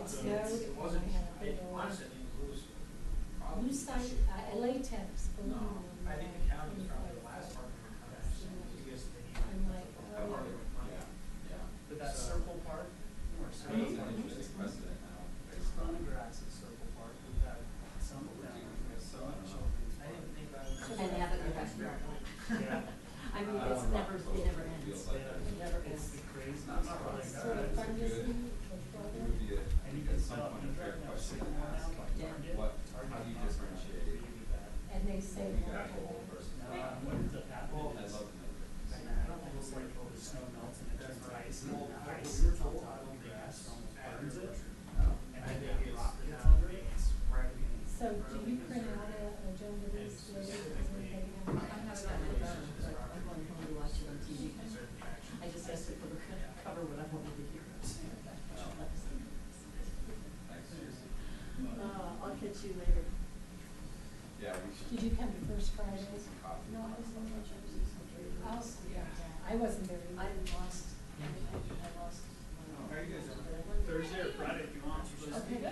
snowed. It wasn't, I had a big old honestly, it was loose side, latex balloon. I think the county was probably the last part of the biggest thing. I'm like, That part of oh. the money. But that Circle Park, or That's Circle an Park, interesting precedent now. it's on the grass at Circle Park. We've had some of them. So I don't know. I didn't think about it. And they haven't got back. Yeah. I mean, it's never, it never ends. Feels like It never It's ends. the crazy. Not It's really. like, Sort of It's a fun good- to see with It brother. would be and you at can some stop point and a fair drive now, question sitting to one ask, out by Yeah. Target. what, Target how do you costs are differentiate really bad. And they say the that. actual versus No, not? what ends up happening I'd is, love to know. I don't think it's like the snow melts and it turns to ice, and the ice sits on top of the grass, almost burns it. And then the rock gets under it, it's right against. So do you print out an agenda these days? Does anybody have? I have it on my phone, but I'm going home to watch it on TV. I just asked it for the cover what I wanted to hear. Thanks. I'll catch you later. Yeah, we should. Did you come to First Fridays? Some coffee. No, I was going to check this. Oh, yeah, I wasn't there. I lost, I lost. How are you guys doing? Thursday or Friday if you want. Okay.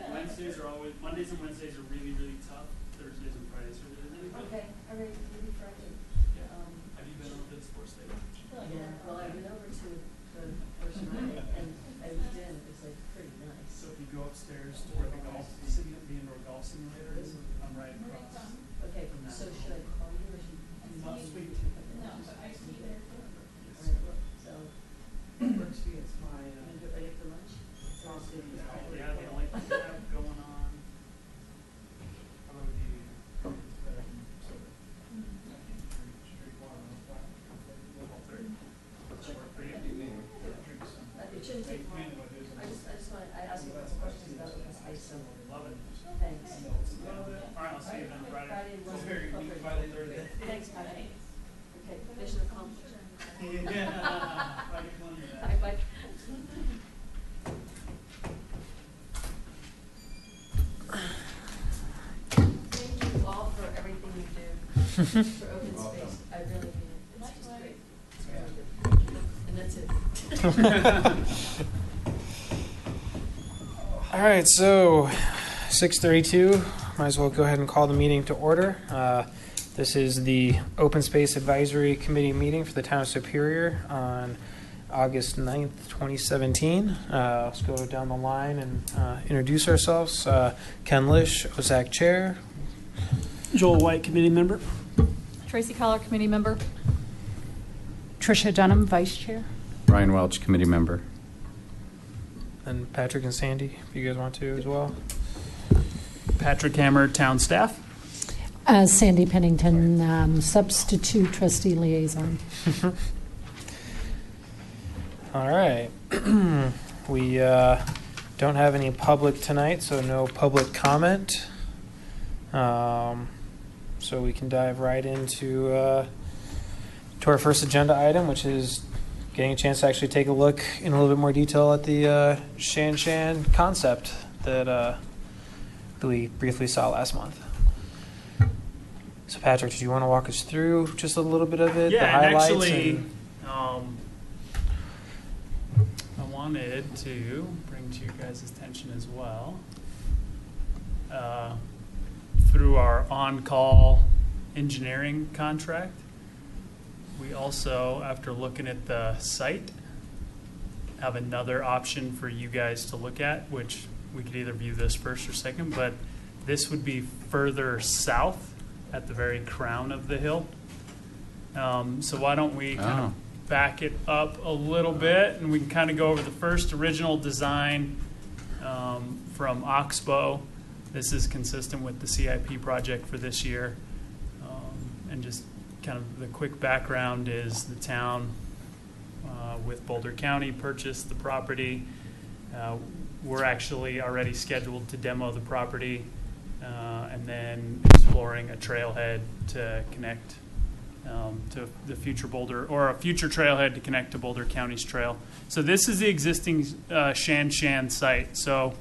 Mondays and Wednesdays are really, really tough. Thursdays and Fridays are really, really good. Okay, all right, maybe Friday. Have you been on the sports day? Yeah, well, I went over to the first night and I was in, it was like pretty nice. So if you go upstairs to where the indoor golf simulator is, I'm right across. Okay, so should I call you or should you? Not sweet. No, but I see you there too. All right, so, it works for you. It's my, You gonna do it right after lunch? yeah, the only thing I have going on. How about the, It shouldn't take long. I asked you a couple questions about the space, so Love it. thanks. All right, I'll see you then Friday. Friday, So one, very okay. good Friday, Thursday. Thanks, Patty. Okay, mission accomplished. Yeah. Friday, Monday. Bye, bye. Thank you all for everything you do for open space. I really mean it. It's just great. It's really good. And that's it. All right, so 6:32. Might as well go ahead and call the meeting to order. This is the Open Space Advisory Committee meeting for the Town of Superior on August 9th, 2017. Let's go down the line and introduce ourselves. Ken Lish, OSAC Chair. Joel White, committee member. Tracy Collar, committee member. Tricia Dunham, vice chair. Ryan Welch, committee member. And Patrick and Sandy, if you guys want to as well. Patrick Hammer, town staff. Sandy Pennington, substitute trustee liaison. All right. We don't have any public tonight, so no public comment. So we can dive right into to our first agenda item, which is getting a chance to actually take a look in a little bit more detail at the Shan Shan concept that we briefly saw last month. So Patrick, did you want to walk us through just a little bit of it, the Yeah, and highlights? actually, I wanted to bring to your guys' attention as well, through our on-call engineering contract, we also, after looking at the site, have another option for you guys to look at, which we could either view this first or second, but this would be further south at the very crown of the hill. So why don't we kind of back it up a little bit, and we can kind of go over the first original design from Oxbow. This is consistent with the CIP project for this year. And just kind of the quick background is the town with Boulder County purchased the property. We're actually already scheduled to demo the property and then exploring a trailhead to connect to the future Boulder, or a future trailhead to connect to Boulder County's trail. So this is the existing Shan Shan site. So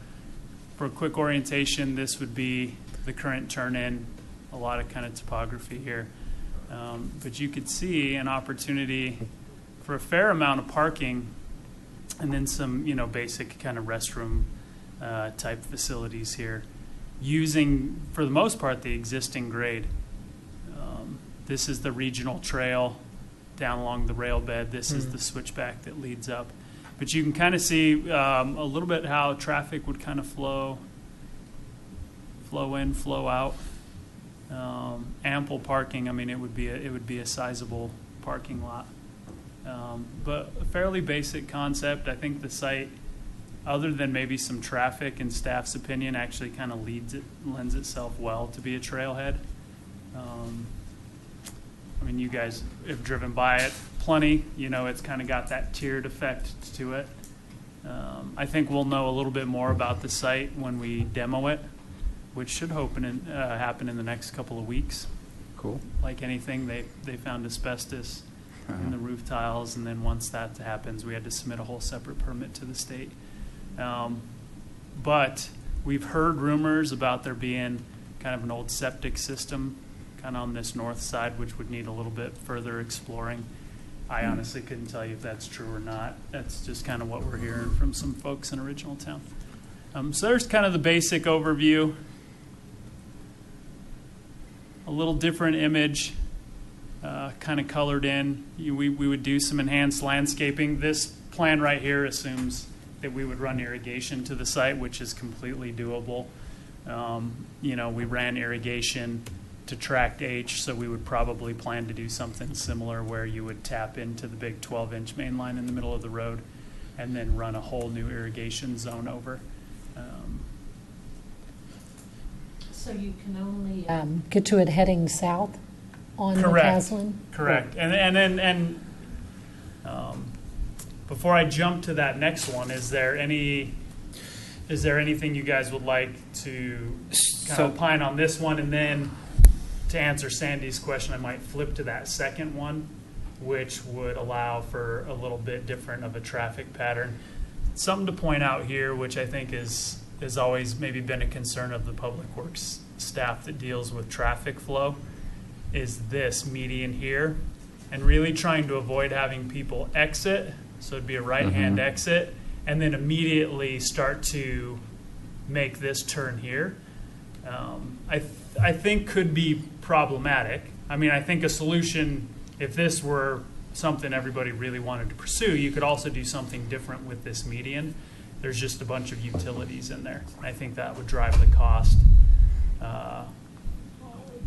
for a quick orientation, this would be the current turn-in, a lot of kind of topography here. But you could see an opportunity for a fair amount of parking and then some, basic kind of restroom type facilities here, using, for the most part, the existing grade. This is the regional trail down along the rail bed. This is the switchback that leads up. But you can kind of see a little bit how traffic would kind of flow in, flow out. Ample parking. I mean, it would be a sizable parking lot. But a fairly basic concept. I think the site, other than maybe some traffic and staff's opinion, actually kind of lends itself well to be a trailhead. I mean, you guys have driven by it plenty. You know, it's kind of got that tiered effect to it. I think we'll know a little bit more about the site when we demo it, which should happen in the next couple of weeks. Cool. Like anything, they found asbestos in the roof tiles, and then once that happens, we had to submit a whole separate permit to the state. But we've heard rumors about there being kind of an old septic system kind of on this north side, which would need a little bit further exploring. I honestly couldn't tell you if that's true or not. That's just kind of what we're hearing from some folks in Original Town. So there's kind of the basic overview. A little different image, kind of colored in. We would do some enhanced landscaping. This plan right here assumes that we would run irrigation to the site, which is completely doable. You know, we ran irrigation to Tract H, so we would probably plan to do something similar where you would tap into the big 12-inch main line in the middle of the road and then run a whole new irrigation zone over. So you can only Get to it heading south on Correct. McCaslin? Correct. And before I jump to that next one, is there anything you guys would like to kind of opine on this one? And then to answer Sandy's question, I might flip to that second one, which would allow for a little bit different of a traffic pattern. Something to point out here, which I think has always maybe been a concern of the Public Works staff that deals with traffic flow, is this median here, and really trying to avoid having people exit, so it'd be a right-hand exit, and then immediately start to make this turn here. I think could be problematic. I mean, I think a solution, if this were something everybody really wanted to pursue, you could also do something different with this median. There's just a bunch of utilities in there. I think that would drive the cost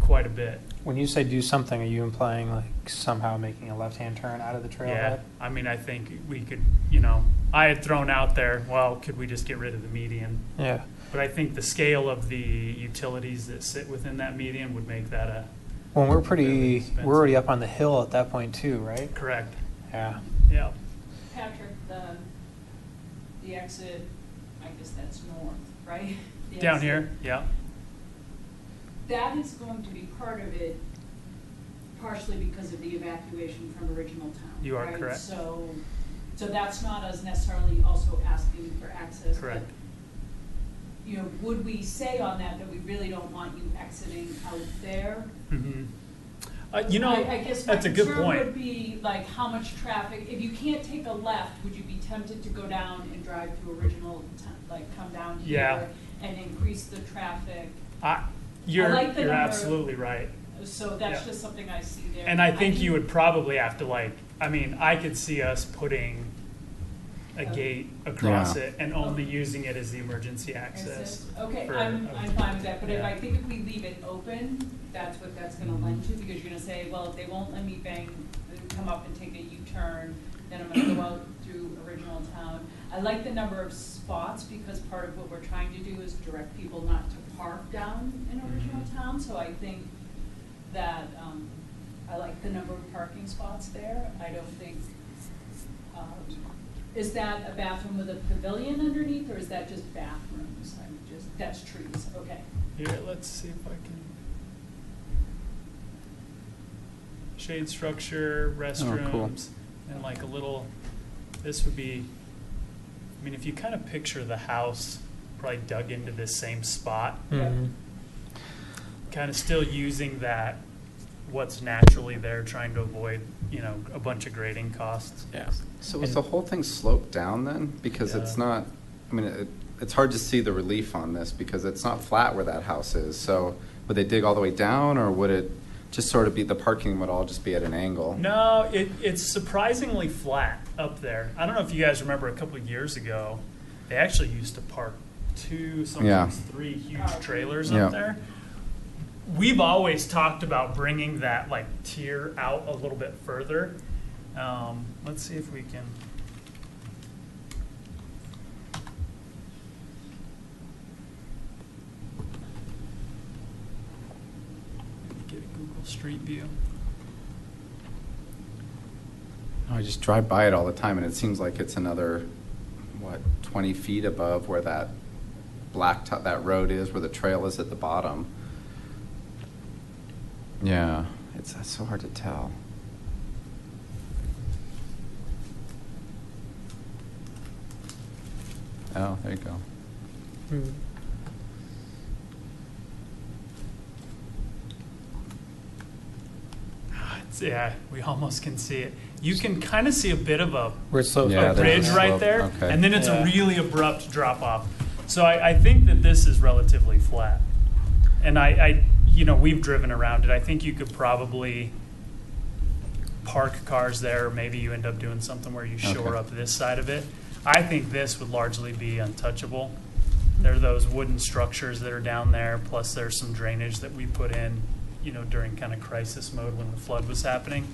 quite a bit. When you say do something, are you implying like somehow making a left-hand turn out of the trailhead? Yeah, I mean, I think we could, I had thrown out there, well, could we just get rid of the median? Yeah. But I think the scale of the utilities that sit within that median would make that a... Well, we're already up on the hill at that point too, right? Correct. Yeah. Yeah. Patrick, the exit, I guess that's north, right? The Down exit. here, yeah. That is going to be part of it, partially because of the evacuation from Original Town. You are right? correct. So that's not us necessarily also asking for access. Correct. But, would we say on that we really don't want you exiting out there? Mm-hmm. I guess my that's a good concern point. would be like how much traffic. If you can't take a left, would you be tempted to go down and drive through Original Town, like come down here and increase the traffic? You're like the number absolutely right. So that's just something I see there. And I think you would probably have to I could see us putting a gate across it and only using it as the emergency access. Okay, for I'm fine with that, but yeah. if we leave it open, that's what that's gonna lend to, because you're gonna say, well, if they won't let me come up and take a U-turn, then I'm gonna go out through Original Town. I like the number of spots, because part of what we're trying to do is direct people not to park down in Original Town, so I think that, I like the number of parking spots there. I don't think, is that a bathroom with a pavilion underneath, or is that just bathrooms? That's trees, okay. Here, let's see if I can. Shade structure, restrooms, cool. and like a little, this would be, if you kind of picture the house probably dug into this same spot, Mm-hmm. kind of still using that, what's naturally there, trying to avoid, a bunch of grading costs. Yeah. So was the whole thing sloped down then? Because Yeah. it's not, it's hard to see the relief on this because it's not flat where that house is. So would they dig all the way down, or would it just sort of be, the parking would all just be at an angle? No, it's surprisingly flat up there. I don't know if you guys remember a couple of years ago, they actually used to park 2, sometimes 3 huge trailers Yeah. up there. We've always talked about bringing that like tier out a little bit further. Let's see if we can. Get a Google Street View. I just drive by it all the time, and it seems like it's another, 20 feet above where that blacktop, that road is, where the trail is at the bottom. Yeah, that's so hard to tell. Oh, there you go. Hmm. Yeah, we almost can see it. You can kind of see a bit of a Where it's sloped. Yeah, a there's a bridge right slope. there, Okay. and then it's Yeah. a really abrupt drop off. So I think that this is relatively flat, and I we've driven around it. I think you could probably park cars there, or maybe you end up doing something where you shore Okay. up this side of it. I think this would largely be untouchable. There are those wooden structures that are down there, plus there's some drainage that we put in, during kind of crisis mode when the flood was happening,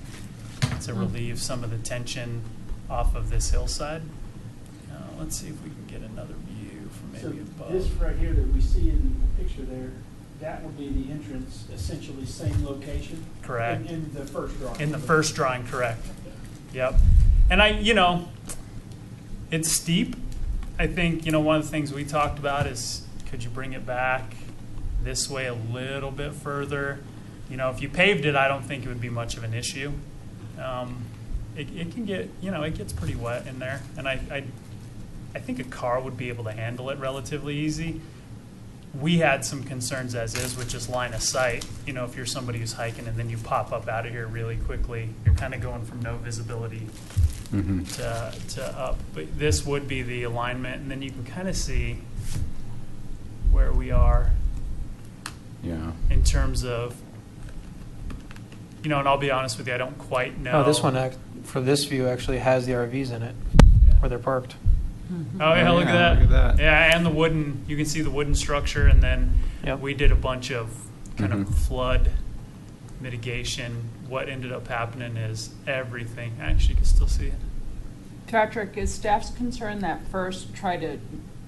to relieve some of the tension off of this hillside. Let's see if we can get another view from So maybe above. this right here that we see in the picture there, that would be the entrance, essentially same location? Correct. In the first drawing? In the first drawing, correct. Yep. And it's steep. I think, one of the things we talked about is, could you bring it back this way a little bit further? If you paved it, I don't think it would be much of an issue. It can get, it gets pretty wet in there. And I think a car would be able to handle it relatively easy. We had some concerns as is with just line of sight. If you're somebody who's hiking and then you pop up out of here really quickly, you're kind of going from no visibility Mm-hmm. to up. But this would be the alignment, and then you can kind of see where we are Yeah. in terms of, and I'll be honest with you, I don't quite know. Oh, this one, for this view, actually has the RVs in it, Yeah. where they're parked. Oh yeah, look at that. Look at that. Yeah, and the wooden, you can see the wooden structure, and then Yep. we did a bunch of kind Mhm. of flood mitigation. What ended up happening is everything, actually you can still see it. Patrick, is staff's concern that first try to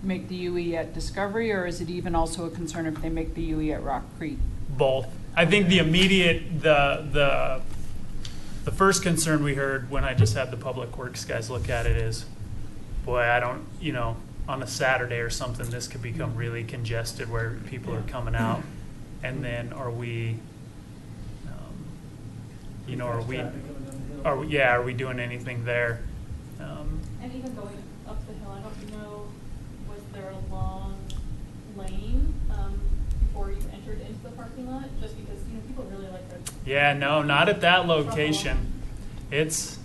make the UE at Discovery, or is it even also a concern if they make the UE at Rock Creek? Both. I think the immediate, the first concern we heard when I just had the Public Works guys look at it is, boy, I don't, on a Saturday or something, this could become really congested where people are coming out. And then are we, are we doing anything there? And even going up the hill, I don't know, was there a long lane before you entered into the parking lot? Just because, people really like to. Yeah, no, not at that location. It's,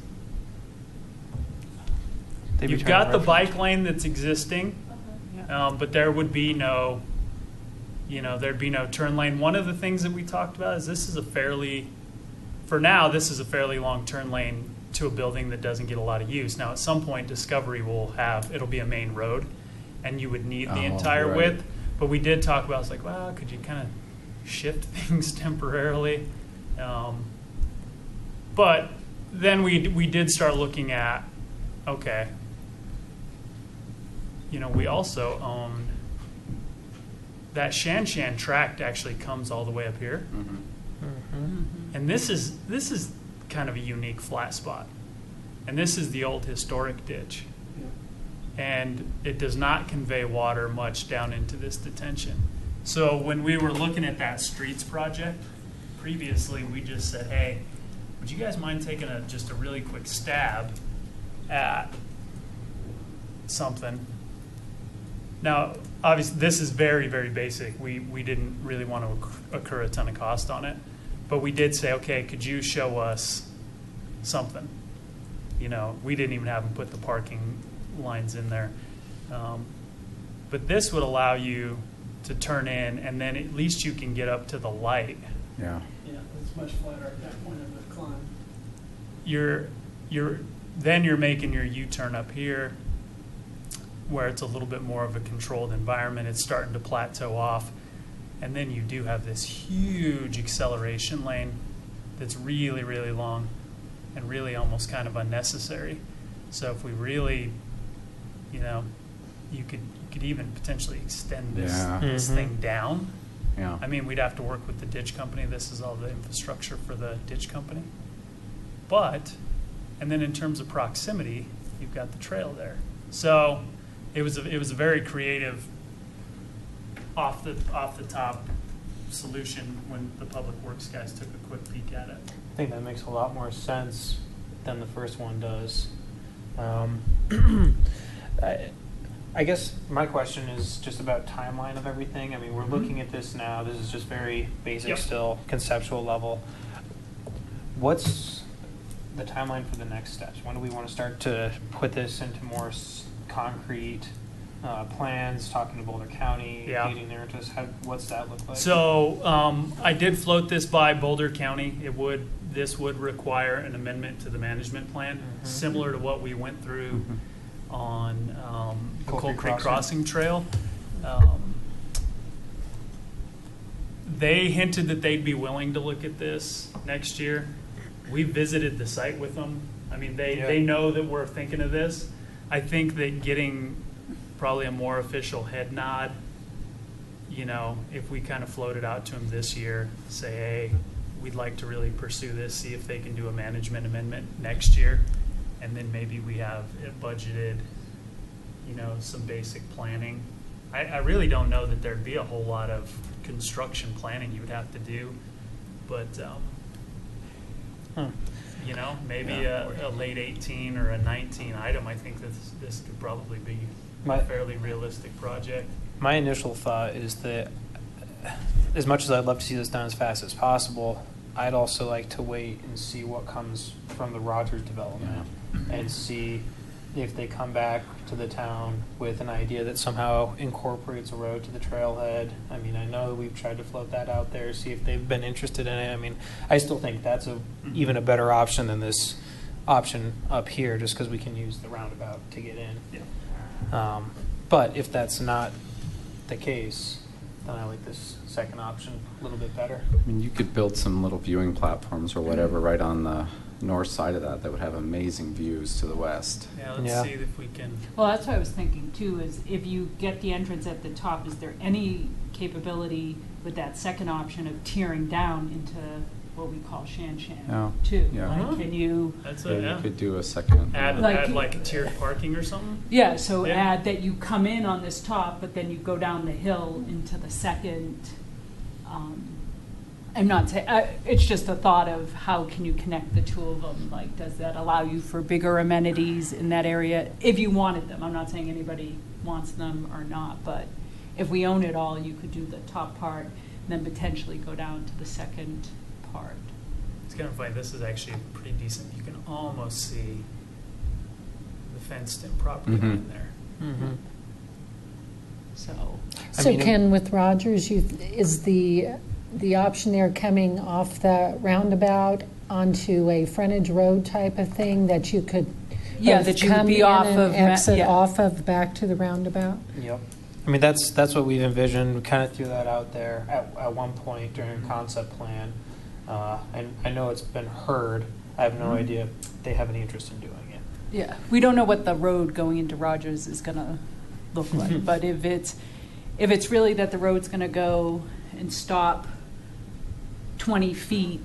They'd be you've trying got to the reference- bike lane that's existing. Okay. But there would be no, there'd be no turn lane. One of the things that we talked about is this is a fairly long turn lane to a building that doesn't get a lot of use. Now, at some point, Discovery it'll be a main road, and you would need the Oh, entire right. width. But we did talk about, it's like, well, could you kind of shift things temporarily? But then we did start looking at, okay, we also own that Shan Shan tract actually comes all the way up here. Mm-hmm. And this is kind of a unique flat spot. And this is the old historic ditch. And it does not convey water much down into this detention. So when we were looking at that streets project previously, we just said, hey, would you guys mind taking just a really quick stab at something? Now, obviously, this is very, very basic. We didn't really want to incur a ton of cost on it. But we did say, okay, could you show us something? We didn't even have them put the parking lines in there. But this would allow you to turn in, and then at least you can get up to the light. Yeah. Yeah, it's much flatter at that point of the climb. Then you're making your U-turn up here, where it's a little bit more of a controlled environment. It's starting to plateau off, and then you do have this huge acceleration lane that's really, really long and really almost kind of unnecessary. So if we really, you could even potentially extend this Yeah. this Mhm. thing down. Yeah. I mean, we'd have to work with the ditch company. This is all the infrastructure for the ditch company. But, and then in terms of proximity, you've got the trail there. So it was a very creative, off the top solution when the public works guys took a quick peek at it. I think that makes a lot more sense than the first one does. I guess my question is just about timeline of everything. I mean, we're looking at this now. This is just very basic Yep. still, conceptual level. What's the timeline for the next steps? When do we want to start to put this into more concrete plans, talking to Boulder County, Yeah. leading their interest? What's that look like? So I did float this by Boulder County. This would require an amendment to the management plan, Mhm. similar to what we went through on the Coal Coal Creek Creek Crossing. Crossing Trail. They hinted that they'd be willing to look at this next year. We visited the site with them. I mean, they know that we're thinking of this. I think that getting probably a more official head nod, if we kind of float it out to them this year, say, hey, we'd like to really pursue this, see if they can do a management amendment next year, and then maybe we have it budgeted, some basic planning. I really don't know that there'd be a whole lot of construction planning you would have to do, but, maybe a late 18 or a 19 item, I think this could probably be a fairly realistic project. My initial thought is that as much as I'd love to see this done as fast as possible, I'd also like to wait and see what comes from the Rogers development and see if they come back to the town with an idea that somehow incorporates a road to the trailhead. I mean, I know we've tried to float that out there, see if they've been interested in it. I mean, I still think that's even a better option than this option up here, just because we can use the roundabout to get in. Yeah. But if that's not the case, then I like this second option a little bit better. I mean, you could build some little viewing platforms or whatever right on the north side of that would have amazing views to the west. Yeah, let's Yeah. see if we can. Well, that's what I was thinking too, is if you get the entrance at the top, is there any capability with that second option of tearing down into what we call Shan Oh, too? yeah. Like, can you, That's Yeah, it, you yeah. could do a second. Add Like- like tiered parking or something? yeah, so Yeah. add that you come in on this top, but then you go down the hill into the second, I'm not saying, it's just a thought of how can you connect the two of them? Like, does that allow you for bigger amenities in that area if you wanted them? I'm not saying anybody wants them or not, but if we own it all, you could do the top part, then potentially go down to the second part. It's kind of funny, this is actually pretty decent. You can almost see the fenced-in property Mhm. line there. Mm-hmm. So, So Ken, with Rogers, is the option there coming off the roundabout onto a frontage road type of thing that you could Yeah, both that you would come be in off and of exit yeah. off of back to the roundabout? Yep. I mean, that's what we've envisioned. We kind of threw that out there at one point during a concept plan. And I know it's been heard. I have no idea if they have any interest in doing it. Yeah, we don't know what the road going into Rogers is gonna look like, but if it's really that the road's gonna go and stop 20 feet,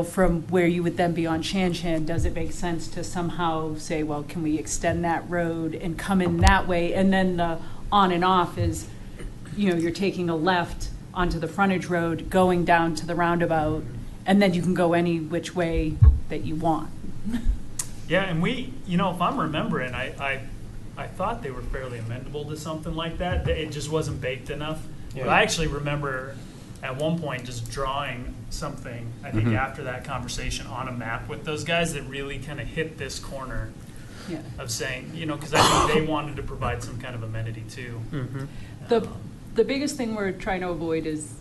from where you would then be on Shan, does it make sense to somehow say, well, can we extend that road and come in that way? And then the on and off is, you're taking a left onto the frontage road, going down to the roundabout, and then you can go any which way that you want. Yeah, and we, if I'm remembering, I thought they were fairly amendable to something like that. It just wasn't baked enough. Yeah. But I actually remember at one point just drawing something, I think Mhm. after that conversation, on a map with those guys that really kind of hit this corner Yeah. of saying, you know, because I think they wanted to provide some kind of amenity too. Mm-hmm. The biggest thing we're trying to avoid is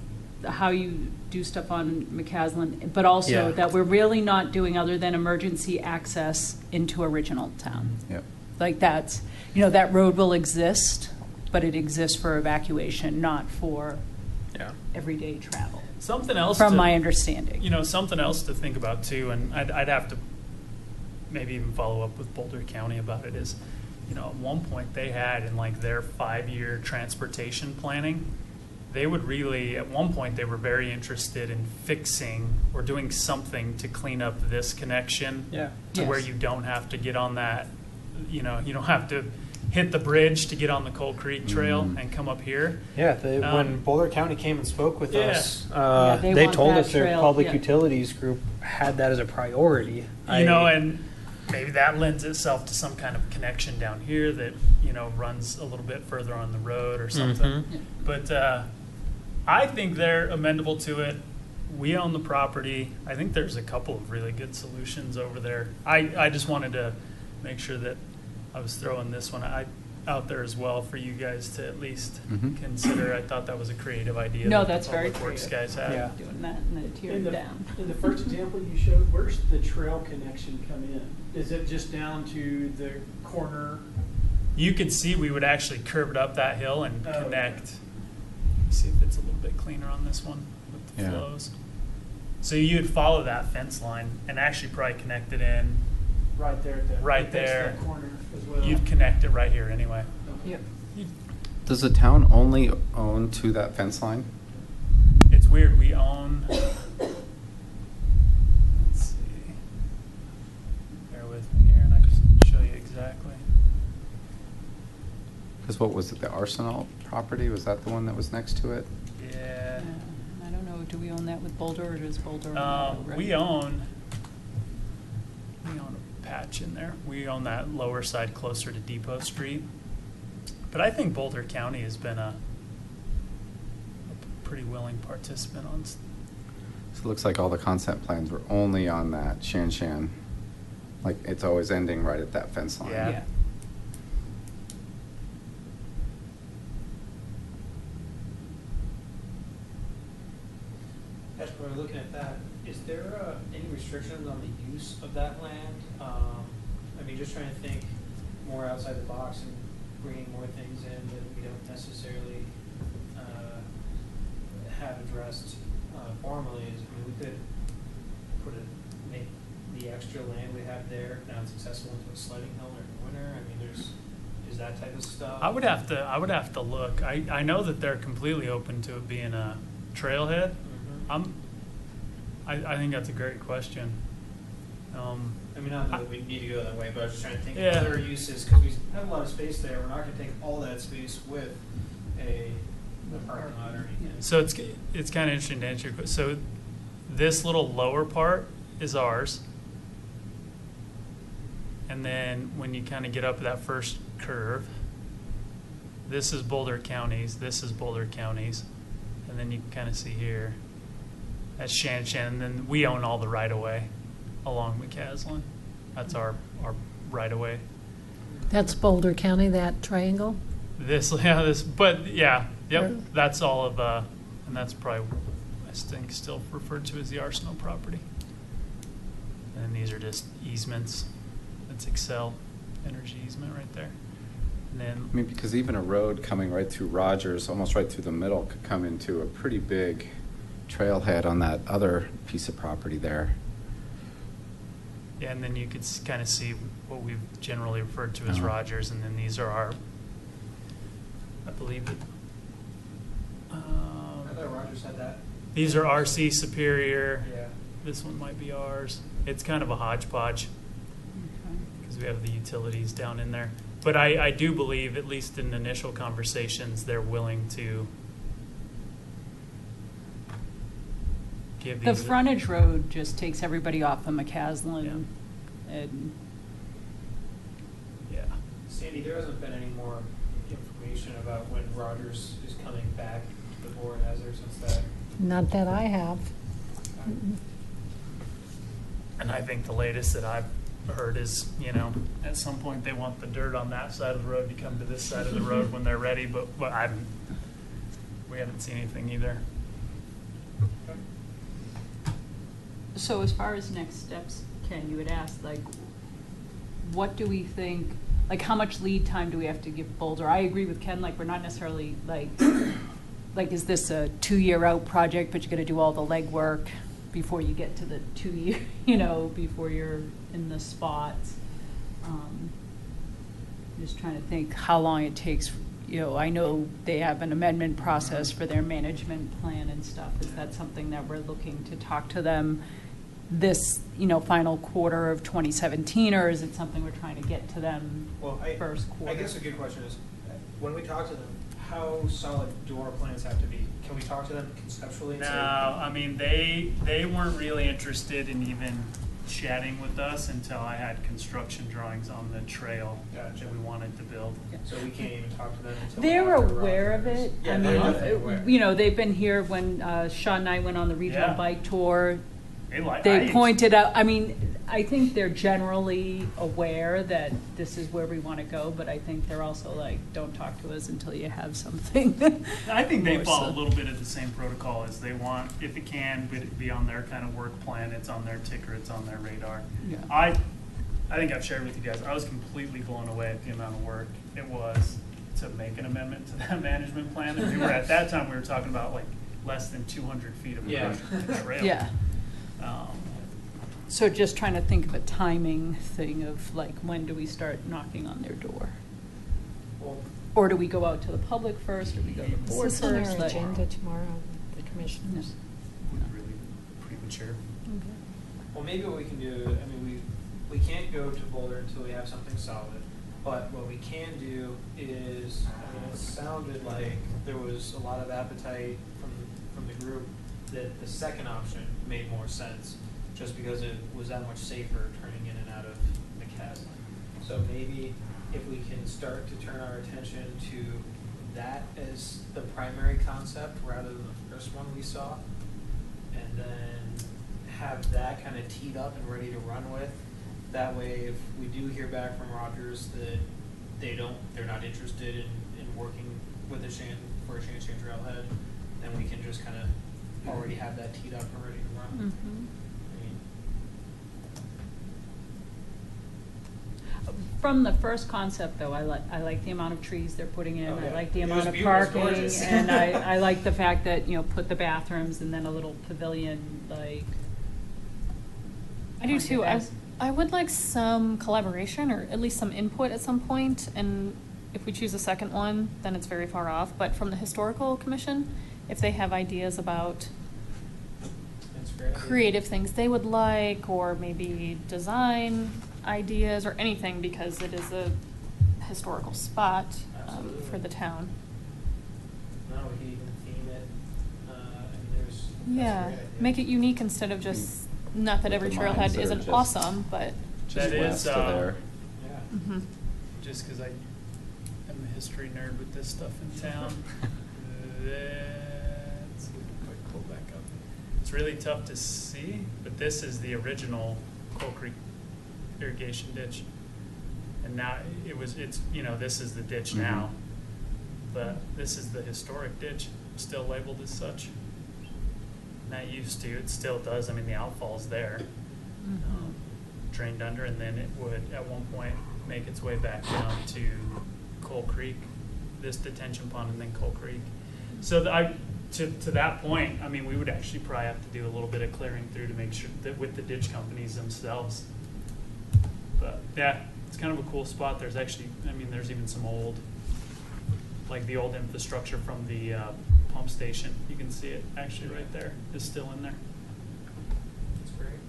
how you do stuff on McCaslin, but also Yeah. that we're really not doing other than emergency access into original town. Yep. Like that's, you know, that road will exist, but it exists for evacuation, not for Yeah. everyday travel, Something else from to- my understanding. You know, something else to think about too, and I'd have to maybe even follow up with Boulder County about it, is, you know, at one point they had in like their 5-year transportation planning, they would really, at one point they were very interested in fixing or doing something to clean up this connection. Yeah. To where Yes. you don't have to get on that, you know, you don't have to hit the bridge to get on the Coal Creek Trail and come up here. Yeah, Um, when Boulder County came and spoke with Yeah. us, Yeah, they they want told that us their trail, public yeah. utilities group had that as a priority. You know, and maybe that lends itself to some kind of connection down here that, you know, runs a little bit further on the road or something. Mhm. Yeah. But I think they're amendable to it. We own the property. I think there's a couple of really good solutions over there. I just wanted to make sure that I was throwing this one out there as well for you guys to at least Mhm. consider. I thought that was a creative idea. No, that that's the very Public Works creative. guys had. Yeah. Doing that and then tear In it the, down. in the first example you showed, where's the trail connection come in? Is it just down to the corner? You could see we would actually curve it up that hill and Oh, connect. See if it's a little bit cleaner on this one with the Yeah. flows. So you'd follow that fence line and actually probably connect it in. Right there at the Right next to there. that corner as well. You'd connect it right here anyway. Yep. Does the town only own to that fence line? It's weird. We own. Let's see. Bear with me here, and I can show you exactly. Because what was it, the Arsenal property? Was that the one that was next to it? Yeah. I don't know, do we own that with Boulder or does Boulder own that? Right? We own a patch in there. We own that lower side closer to Depot Street. But I think Boulder County has been a pretty willing participant on. So it looks like all the concept plans were only on that Shan Shan. Like it's always ending right at that fence line. Yeah. Yeah. As we're looking at that, is there any restrictions on the use of that land? I mean, just trying to think more outside the box and bringing more things in that we don't necessarily have addressed formally. Is, I mean, we could make the extra land we have there now it's accessible into a sledding hill in the winter. I mean, is that type of stuff. I would have to look. I know that they're completely open to it being a trailhead. Mhm. I think that's a great question. I mean, not that we need to go that way, but I was just trying to think Yeah. of other uses, because we have a lot of space there, we're not gonna take all that space with a parking lot or anything. So it's kind of interesting to answer your question. So this little lower part is ours. And then when you kind of get up that first curve, this is Boulder County's, this is Boulder County's. And then you can kind of see here, that's Shan Shan, and then we own all the right-of-way along McCaslin. That's our right-of-way. That's Boulder County, that triangle? But yeah, yep, Yeah. that's all of, and that's probably, I think, still referred to as the Arsenal property. And these are just easements. That's Excel Energy easement right there. And then, I mean, because even a road coming right through Rogers, almost right through the middle, could come into a pretty big trailhead on that other piece of property there. yeah, and then you could kind of see what we've generally referred to as Uh-huh. Rogers, and then these are our, I believe that, I thought Rogers had that. these are RC Superior. Yeah. This one might be ours. It's kind of a hodgepodge, because we have the utilities down in there. But I do believe, at least in initial conversations, they're willing to give The these. frontage road just takes everybody off of McCaslin. And Yeah. Sandy, there hasn't been any more information about when Rogers is coming back to the board, has there, since that? Not that I have. And I think the latest that I've heard is, you know, at some point they want the dirt on that side of the road to come to this side of the road when they're ready, but we haven't seen anything either. So as far as next steps, Ken, you had asked, like, what do we think, like, how much lead time do we have to give Boulder? I agree with Ken, like, we're not necessarily, like, is this a 2-year out project, but you're gonna do all the legwork before you get to the 2-year, you know, before you're in the spots? Just trying to think how long it takes, you know, I know they have an amendment process for their management plan and stuff. Is that something that we're looking to talk to them this, you know, final quarter of 2017, or is it something we're trying to get to them first quarter? I guess a good question is, when we talk to them, how solid do our plans have to be? Can we talk to them conceptually? And No, say, I mean, they weren't really interested in even chatting with us until I had construction drawings on the trail Gotcha. that we wanted to build. So we can't even talk to them until They're after aware of Rogers. it. Yeah, I they're mean, definitely aware. you know, they've been here when Sean and I went on the regional Yeah. bike tour. I They used- pointed out, I mean, I think they're generally aware that this is where we want to go, but I think they're also like, don't talk to us until you have something. I think they more follow so. a little bit of the same protocol as they want, if it can, be on their kind of work plan, it's on their ticker, it's on their radar. Yeah. I think I've shared with you guys, I was completely blown away at the amount of work it was to make an amendment to that management plan. And we were, at that time, we were talking about like less than 200 feet of Yeah. trail. Yeah. So just trying to think of a timing thing of like, when do we start knocking on their door? Well, Or do we go out to the public first, or we go to the Is board this on first? our like- agenda tomorrow, the commissioners? Would really premature. Well, maybe what we can do, I mean, we can't go to Boulder until we have something solid, but what we can do is, I mean, it sounded like there was a lot of appetite from the group that the second option made more sense, just because it was that much safer turning in and out of McCaslin. So maybe if we can start to turn our attention to that as the primary concept rather than the first one we saw, and then have that kind of teed up and ready to run with. That way, if we do hear back from Rogers that they're not interested in working with for a Shan Trailhead, then we can just kind of already have that teed up and ready to run. Mhm. I mean, From the first concept, though, I like the amount of trees they're putting in. Oh, I yeah. like the It amount was of beautiful. It was parking, gorgeous. and I like the fact that, you know, put the bathrooms and then a little pavilion, like. I do too. I, Yes. I would like some collaboration or at least some input at some point. And if we choose a second one, then it's very far off. But from the historical commission, if they have ideas about that's a great idea. creative things they would like, or maybe design ideas or anything, because it is a historical spot Absolutely. for the town. No, we could even theme it, and there's. that's a Yeah, great idea. make it unique instead of just, not that With every the mines trailhead that are isn't just- awesome, but. Just That west is, of there. Yeah. Mhm. Just because I am a history nerd with this stuff in town. Let's see if I can pull back up. It's really tough to see, but this is the original Coal Creek irrigation ditch. And now this is the ditch now. But this is the historic ditch, still labeled as such. And that used to, it still does, I mean, the outfall's there. Drained under, and then it would at one point make its way back down to Coal Creek, this detention pond, and then Coal Creek. So to that point, I mean, we would actually probably have to do a little bit of clearing through to make sure that with the ditch companies themselves. But yeah, it's kind of a cool spot. There's actually, I mean, there's even some old, like the old infrastructure from the pump station. You can see it actually right there is still in there. That's great.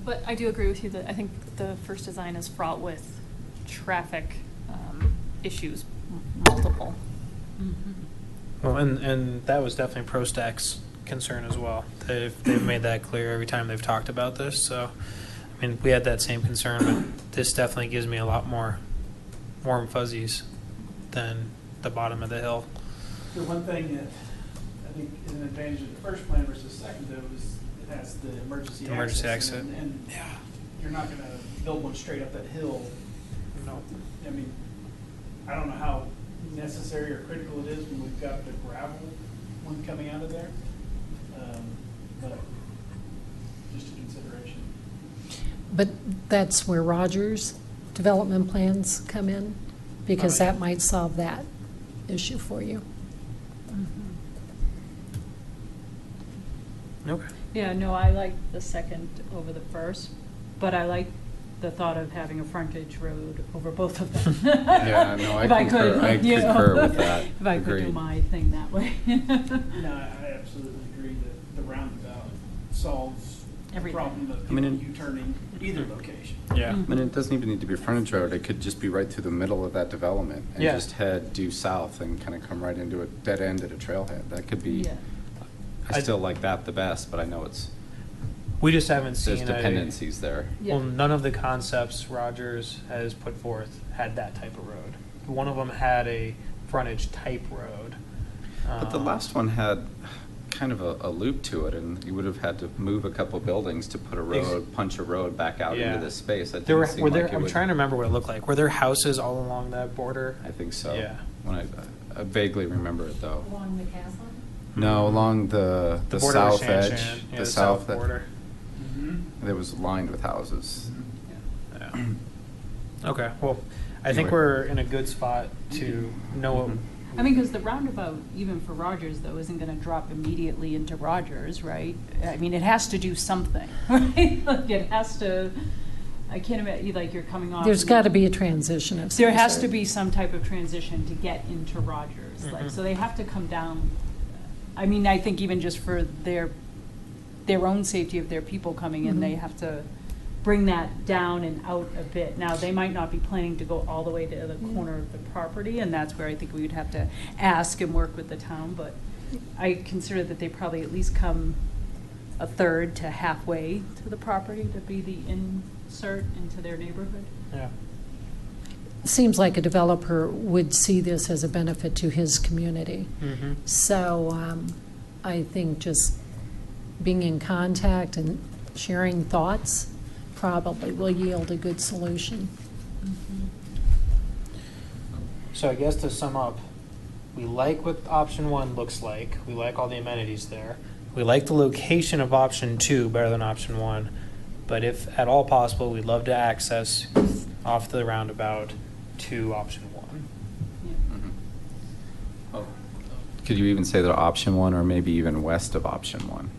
But I do agree with you that I think the first design is fraught with traffic issues, multiple. Well, and that was definitely ProStack's concern as well. They've made that clear every time they've talked about this. So, I mean, we had that same concern, but this definitely gives me a lot more warm fuzzies than the bottom of the hill. The one thing that I think is an advantage of the first plan versus second, though, is has the emergency The emergency access. exit. And Yeah. you're not gonna build one straight up that hill. No. I mean, I don't know how necessary or critical it is when we've got the gravel one coming out of there. But just a consideration. But that's where Rogers development plans come in, because Oh, yeah. that might solve that issue for you. Okay. Yeah, no, I like the second over the first, but I like the thought of having a frontage road over both of them. Yeah, no, I If I concur- could, I you know, concur with that. If I could do Agreed. my thing that way. No, I absolutely agree that the roundabout solves the Everything. problem of I mean, people U-turning either location. Yeah. Mm. I mean, it doesn't even need to be frontage road, it could just be right through the middle of that development and Yeah. just head due south and kind of come right into a dead end at a trailhead. That could be, Yeah. I still like that the best, but I know We just haven't there's seen dependencies there. Yeah. Well, none of the concepts Rogers has put forth had that type of road. One of them had a frontage type road. But the last one had kind of a loop to it, and you would have had to move a couple buildings to put a road, punch a road back out Yeah. into this space. That There didn't were, seem were there, like it I'm would- trying to remember what it looked like. Were there houses all along that border? I think so. Yeah. When I vaguely remember it though. Along the castle? No, along the border south with edge, Shan-Shan. Yeah, the south border. It was lined with houses. Yeah. Okay, well, I think Anyway. we're in a good spot to know what. I mean, because the roundabout, even for Rogers, though, isn't gonna drop immediately into Rogers, right? I mean, it has to do something, right? Like, it has to, I can't imagine, like, you're coming off. There's got to be a transition of some There has to sort. be some type of transition to get into Rogers, like, Mhm. so they have to come down. I mean, I think even just for their own safety of their people coming in, Mhm. they have to bring that down and out a bit. Now, they might not be planning to go all the way to the corner of the property, and that's where I think we would have to ask and work with the town, but I consider that they probably at least come a third to halfway to the property to be the insert into their neighborhood. Yeah. Seems like a developer would see this as a benefit to his community. Mm-hmm. So I think just being in contact and sharing thoughts probably will yield a good solution. So I guess to sum up, we like what option one looks like. We like all the amenities there. We like the location of option two better than option one. But if at all possible, we'd love to access off the roundabout to option one. Yeah. Mhm. Oh, could you even say that option one, or maybe even west of option one?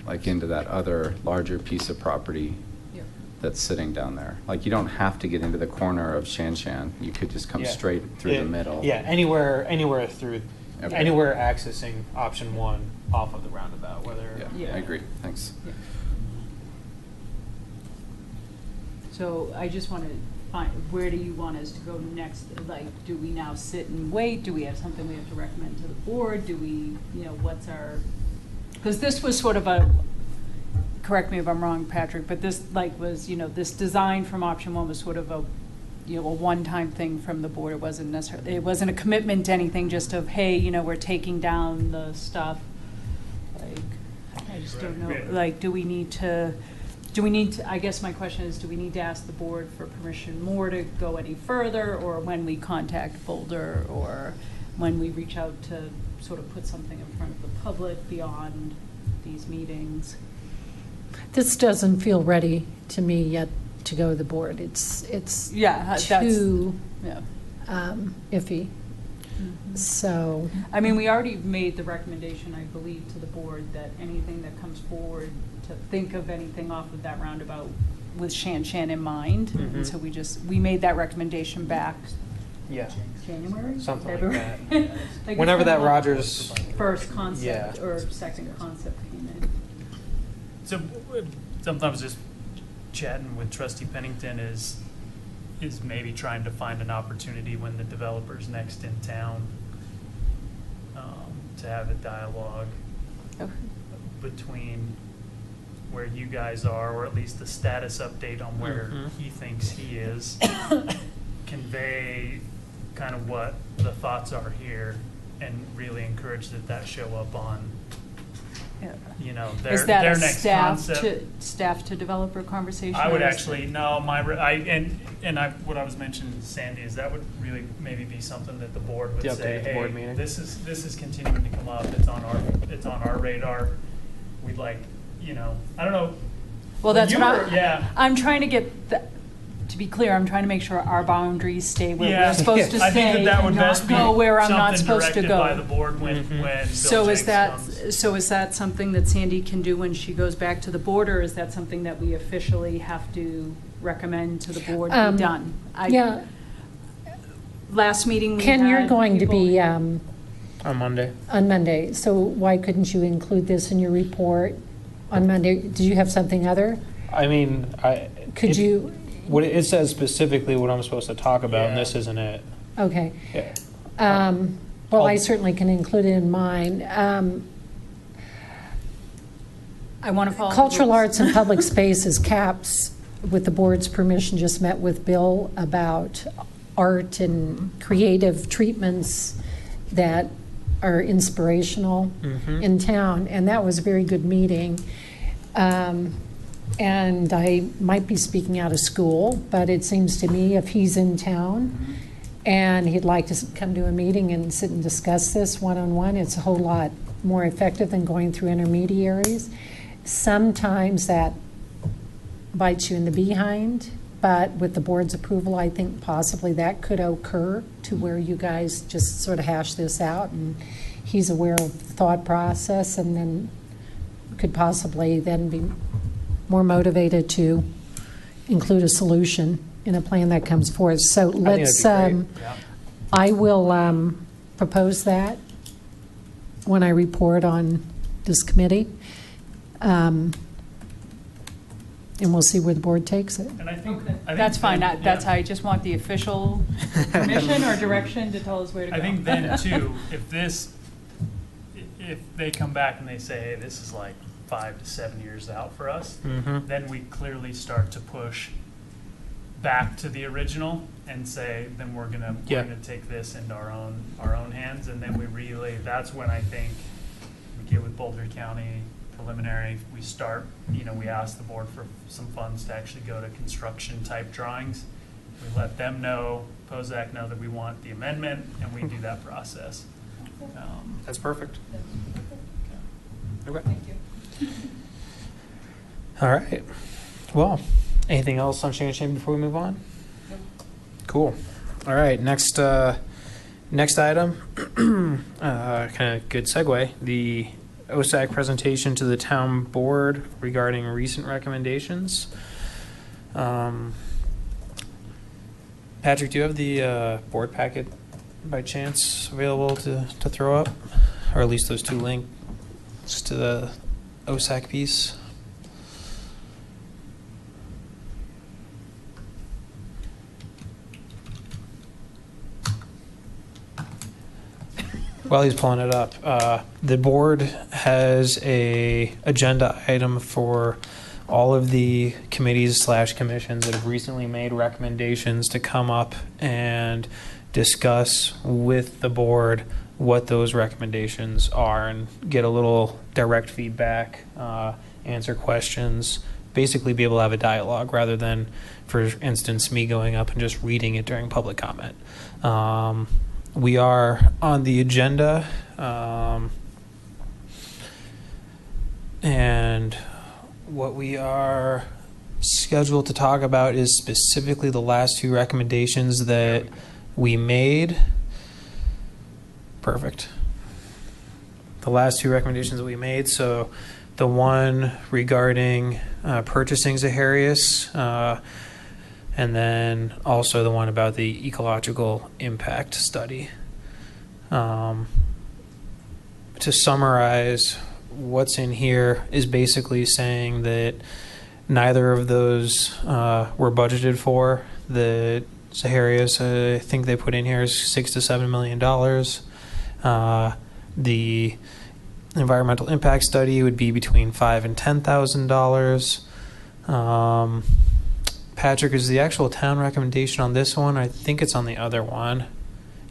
Like into that other larger piece of property Yeah. that's sitting down there? Like, you don't have to get into the corner of Shan-Shan. You could just come Yeah. straight through Yeah, the middle. Yeah, anywhere through, Okay. anywhere accessing option one off of the roundabout, whether. Yeah, I agree. Thanks. Yeah. So I just want to find, where do you want us to go next? Like, do we now sit and wait? Do we have something we have to recommend to the board? Do we, what's our, because this was sort of a, correct me if I'm wrong, Patrick, but this was, this design from option one was sort of a one-time thing from the board. It wasn't necessarily, it wasn't a commitment to anything, just of, hey, we're taking down the stuff. Like, I just don't know, Right. like, do we need to, I guess my question is, do we need to ask the board for permission more to go any further, or when we contact Boulder, or when we reach out to sort of put something in front of the public beyond these meetings? This doesn't feel ready to me yet to go to the board. It's Yeah, that's, too yeah. iffy. Mhm. So, I mean, we already made the recommendation, I believe, to the board that anything that comes forward, to think of anything off of that roundabout with Shan-Shan in mind. Mhm. And so we made that recommendation back Yeah, January? something like February? that. Like, Whenever it's that been a- Rogers. First concept Yeah. or second concept came in. So sometimes just chatting with Trustee Pennington is maybe trying to find an opportunity when the developer's next in town, to have a dialogue Okay. between where you guys are, or at least the status update on where Mhm. he thinks he is, convey kind of what the thoughts are here, and really encourage that show up on you know, Is their that a next staff concept. to, staff to developer conversation? I would or is actually, no, what I was mentioning to Sandy is that would really maybe be something that the board would The update say, at the board hey, meeting." this is continuing to come up, it's on our radar. We'd like, you know, I don't know. Well, that's You what were- yeah. I'm trying to get, to be clear, I'm trying to make sure our boundaries stay where Yeah, we're supposed to I think stay that would and best not be go where I'm not something supposed to directed by the go. board when Bill So is Jenks comes. that, so is that something that Sandy can do when she goes back to the board, or is that something that we officially have to recommend to the board be done? Yeah, Last meeting we Ken, you're had going to be On Monday. on Monday, so why couldn't you include this in your report on Monday? Did you have something other? I mean, Could you, What it says specifically what I'm supposed to talk about, and Yeah. this isn't it. okay. Yeah. Well, I I'll- certainly can include it in mine. I want to follow. the Cultural rules. arts and public spaces, CAPS, with the board's permission, just met with Bill about art and creative treatments that are inspirational Mhm. in town, and that was a very good meeting. And I might be speaking out of school, but it seems to me if he's in town and he'd like to come to a meeting and sit and discuss this one-on-one, it's a whole lot more effective than going through intermediaries. Sometimes that bites you in the behind, but with the board's approval, I think possibly that could occur to where you guys just sort of hash this out and he's aware of the thought process and then could possibly then be more motivated to include a solution in a plan that comes forth. So think let's, that'd be Yeah. I will propose that when I report on this committee. And we'll see where the board takes it. And I think That's fine. then- That's, yeah. I just want the official permission or direction to tell us where to go. I think then too, if they come back and they say, hey, this is like 5 to 7 years out for us, Mhm. then we clearly start to push back to the original and say, then we're gonna take this into our own hands, and then we really, that's when I think we get with Boulder County preliminary, we start, we ask the board for some funds to actually go to construction type drawings. We let them know, POSAC know that we want the amendment, and we do that process. That's perfect. Okay. Thank you. All right. Well, anything else on Shan Shan before we move on? Cool. All right. Next item, kind of good segue. The OSAC presentation to the town board regarding recent recommendations. Patrick, do you have the board packet by chance available to throw up? Or at least those two links to the OSAC piece? While he's pulling it up, the board has a agenda item for all of the committees / commissions that have recently made recommendations to come up and discuss with the board what those recommendations are and get a little direct feedback, answer questions, basically be able to have a dialogue rather than, for instance, me going up and just reading it during public comment. We are on the agenda, and what we are scheduled to talk about is specifically the last two recommendations that we made. Perfect. The last two recommendations that we made. So the one regarding purchasing Zaharias, and then also the one about the ecological impact study. To summarize, what's in here is basically saying that neither of those were budgeted for. The Zaharias, I think they put in here is $6 to $7 million. The environmental impact study would be between $5,000 and $10,000. Patrick, is the actual town recommendation on this one? I think it's on the other one.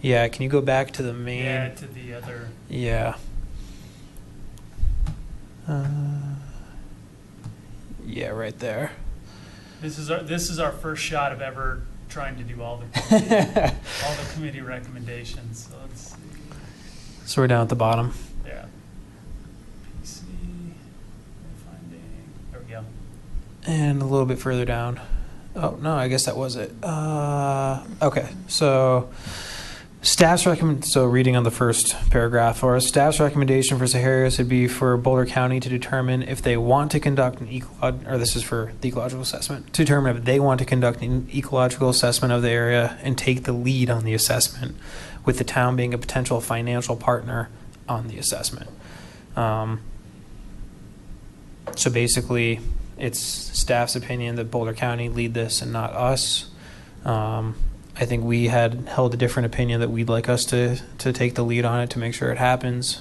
Yeah, can you go back to the main? Yeah, to the other. Yeah. Yeah, right there. This is our first shot of ever trying to do all the committee recommendations. So let's see. So we're down at the bottom. Yeah. PC finding. There we go. And a little bit further down. Oh, no, I guess that was it. Okay, so so reading on the first paragraph, or staff's recommendation for Zaharias would be for Boulder County to determine if they want to conduct this is for the ecological assessment, to determine if they want to conduct an ecological assessment of the area and take the lead on the assessment, with the town being a potential financial partner on the assessment. So basically, it's staff's opinion that Boulder County lead this and not us. I think we had held a different opinion that we'd like us to take the lead on it to make sure it happens.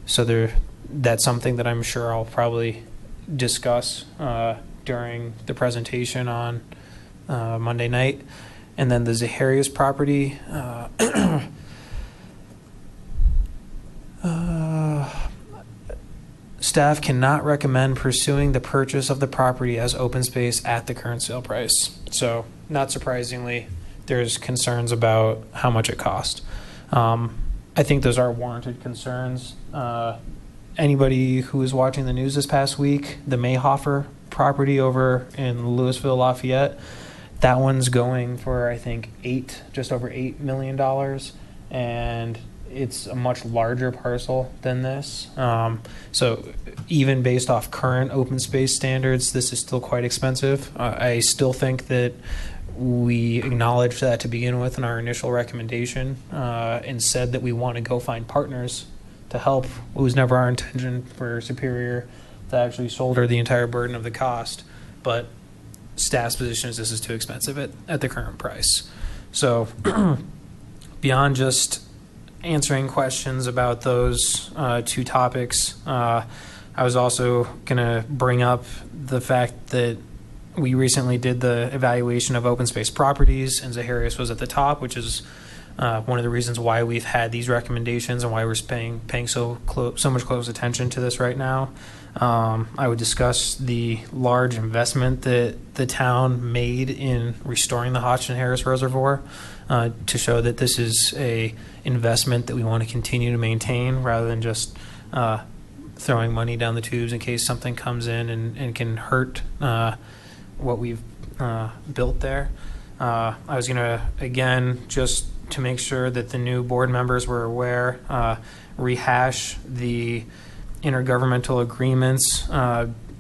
So that's something that I'm sure I'll probably discuss during the presentation on Monday night. And then the Zaharias property, staff cannot recommend pursuing the purchase of the property as open space at the current sale price. So, not surprisingly, there's concerns about how much it cost. I think those are warranted concerns. Anybody who was watching the news this past week, the Mayhofer property over in Louisville, Lafayette, that one's going for, I think, just over $8 million. And it's a much larger parcel than this. So even based off current open space standards, this is still quite expensive. I still think that we acknowledged that to begin with in our initial recommendation, and said that we want to go find partners to help. It was never our intention for Superior to actually shoulder the entire burden of the cost, but staff's position is this is too expensive at the current price. So beyond just answering questions about those two topics, I was also going to bring up the fact that we recently did the evaluation of open space properties, and Zaharias was at the top, which is one of the reasons why we've had these recommendations and why we're paying so much close attention to this right now. I would discuss the large investment that the town made in restoring the Hodgson Harris Reservoir, to show that this is a investment that we want to continue to maintain rather than just throwing money down the tubes in case something comes in and can hurt what we've built there. I was going to, again, just to make sure that the new board members were aware, rehash the intergovernmental agreements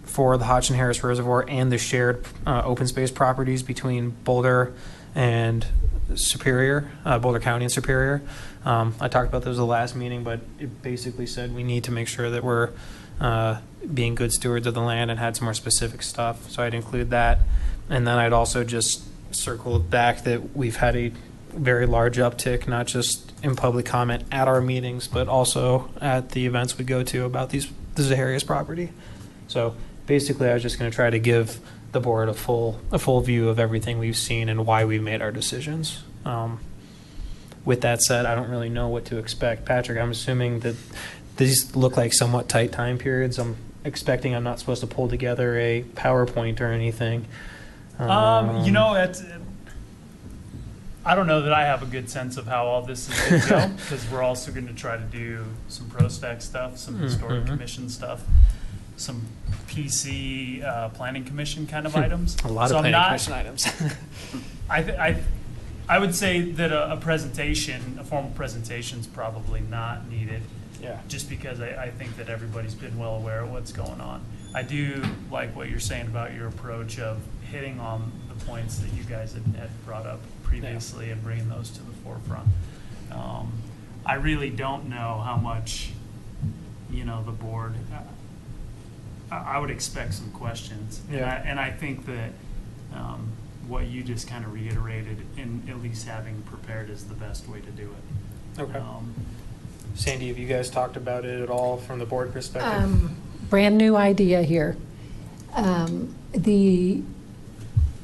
for the Hodgson Harris Reservoir and the shared open space properties between Boulder and Superior, Boulder County and Superior. I talked about those the last meeting, but it basically said we need to make sure that we're being good stewards of the land and had some more specific stuff. So I'd include that. And then I'd also just circle back that we've had a very large uptick, not just in public comment at our meetings, but also at the events we go to about the Zaharias property. So basically, I was just going to try to give the board a full view of everything we've seen and why we made our decisions. With that said, I don't really know what to expect. Patrick, I'm assuming that these look like somewhat tight time periods. I'm expecting I'm not supposed to pull together a PowerPoint or anything. I don't know that I have a good sense of how all this is going to go, because we're also going to try to do some ProStack stuff, some Historic Commission stuff, some PC Planning Commission kind of items. A lot of Planning Commission items. I would say that a formal presentation is probably not needed. Yeah. Just because I think that everybody's been well aware of what's going on. I do like what you're saying about your approach of hitting on the points that you guys had brought up previously and bringing those to the forefront. I really don't know how much, the board, I would expect some questions. Yeah. And I think that what you just kind of reiterated, in at least having prepared, is the best way to do it. Okay. Sandy, have you guys talked about it at all from the board perspective? Brand new idea here. The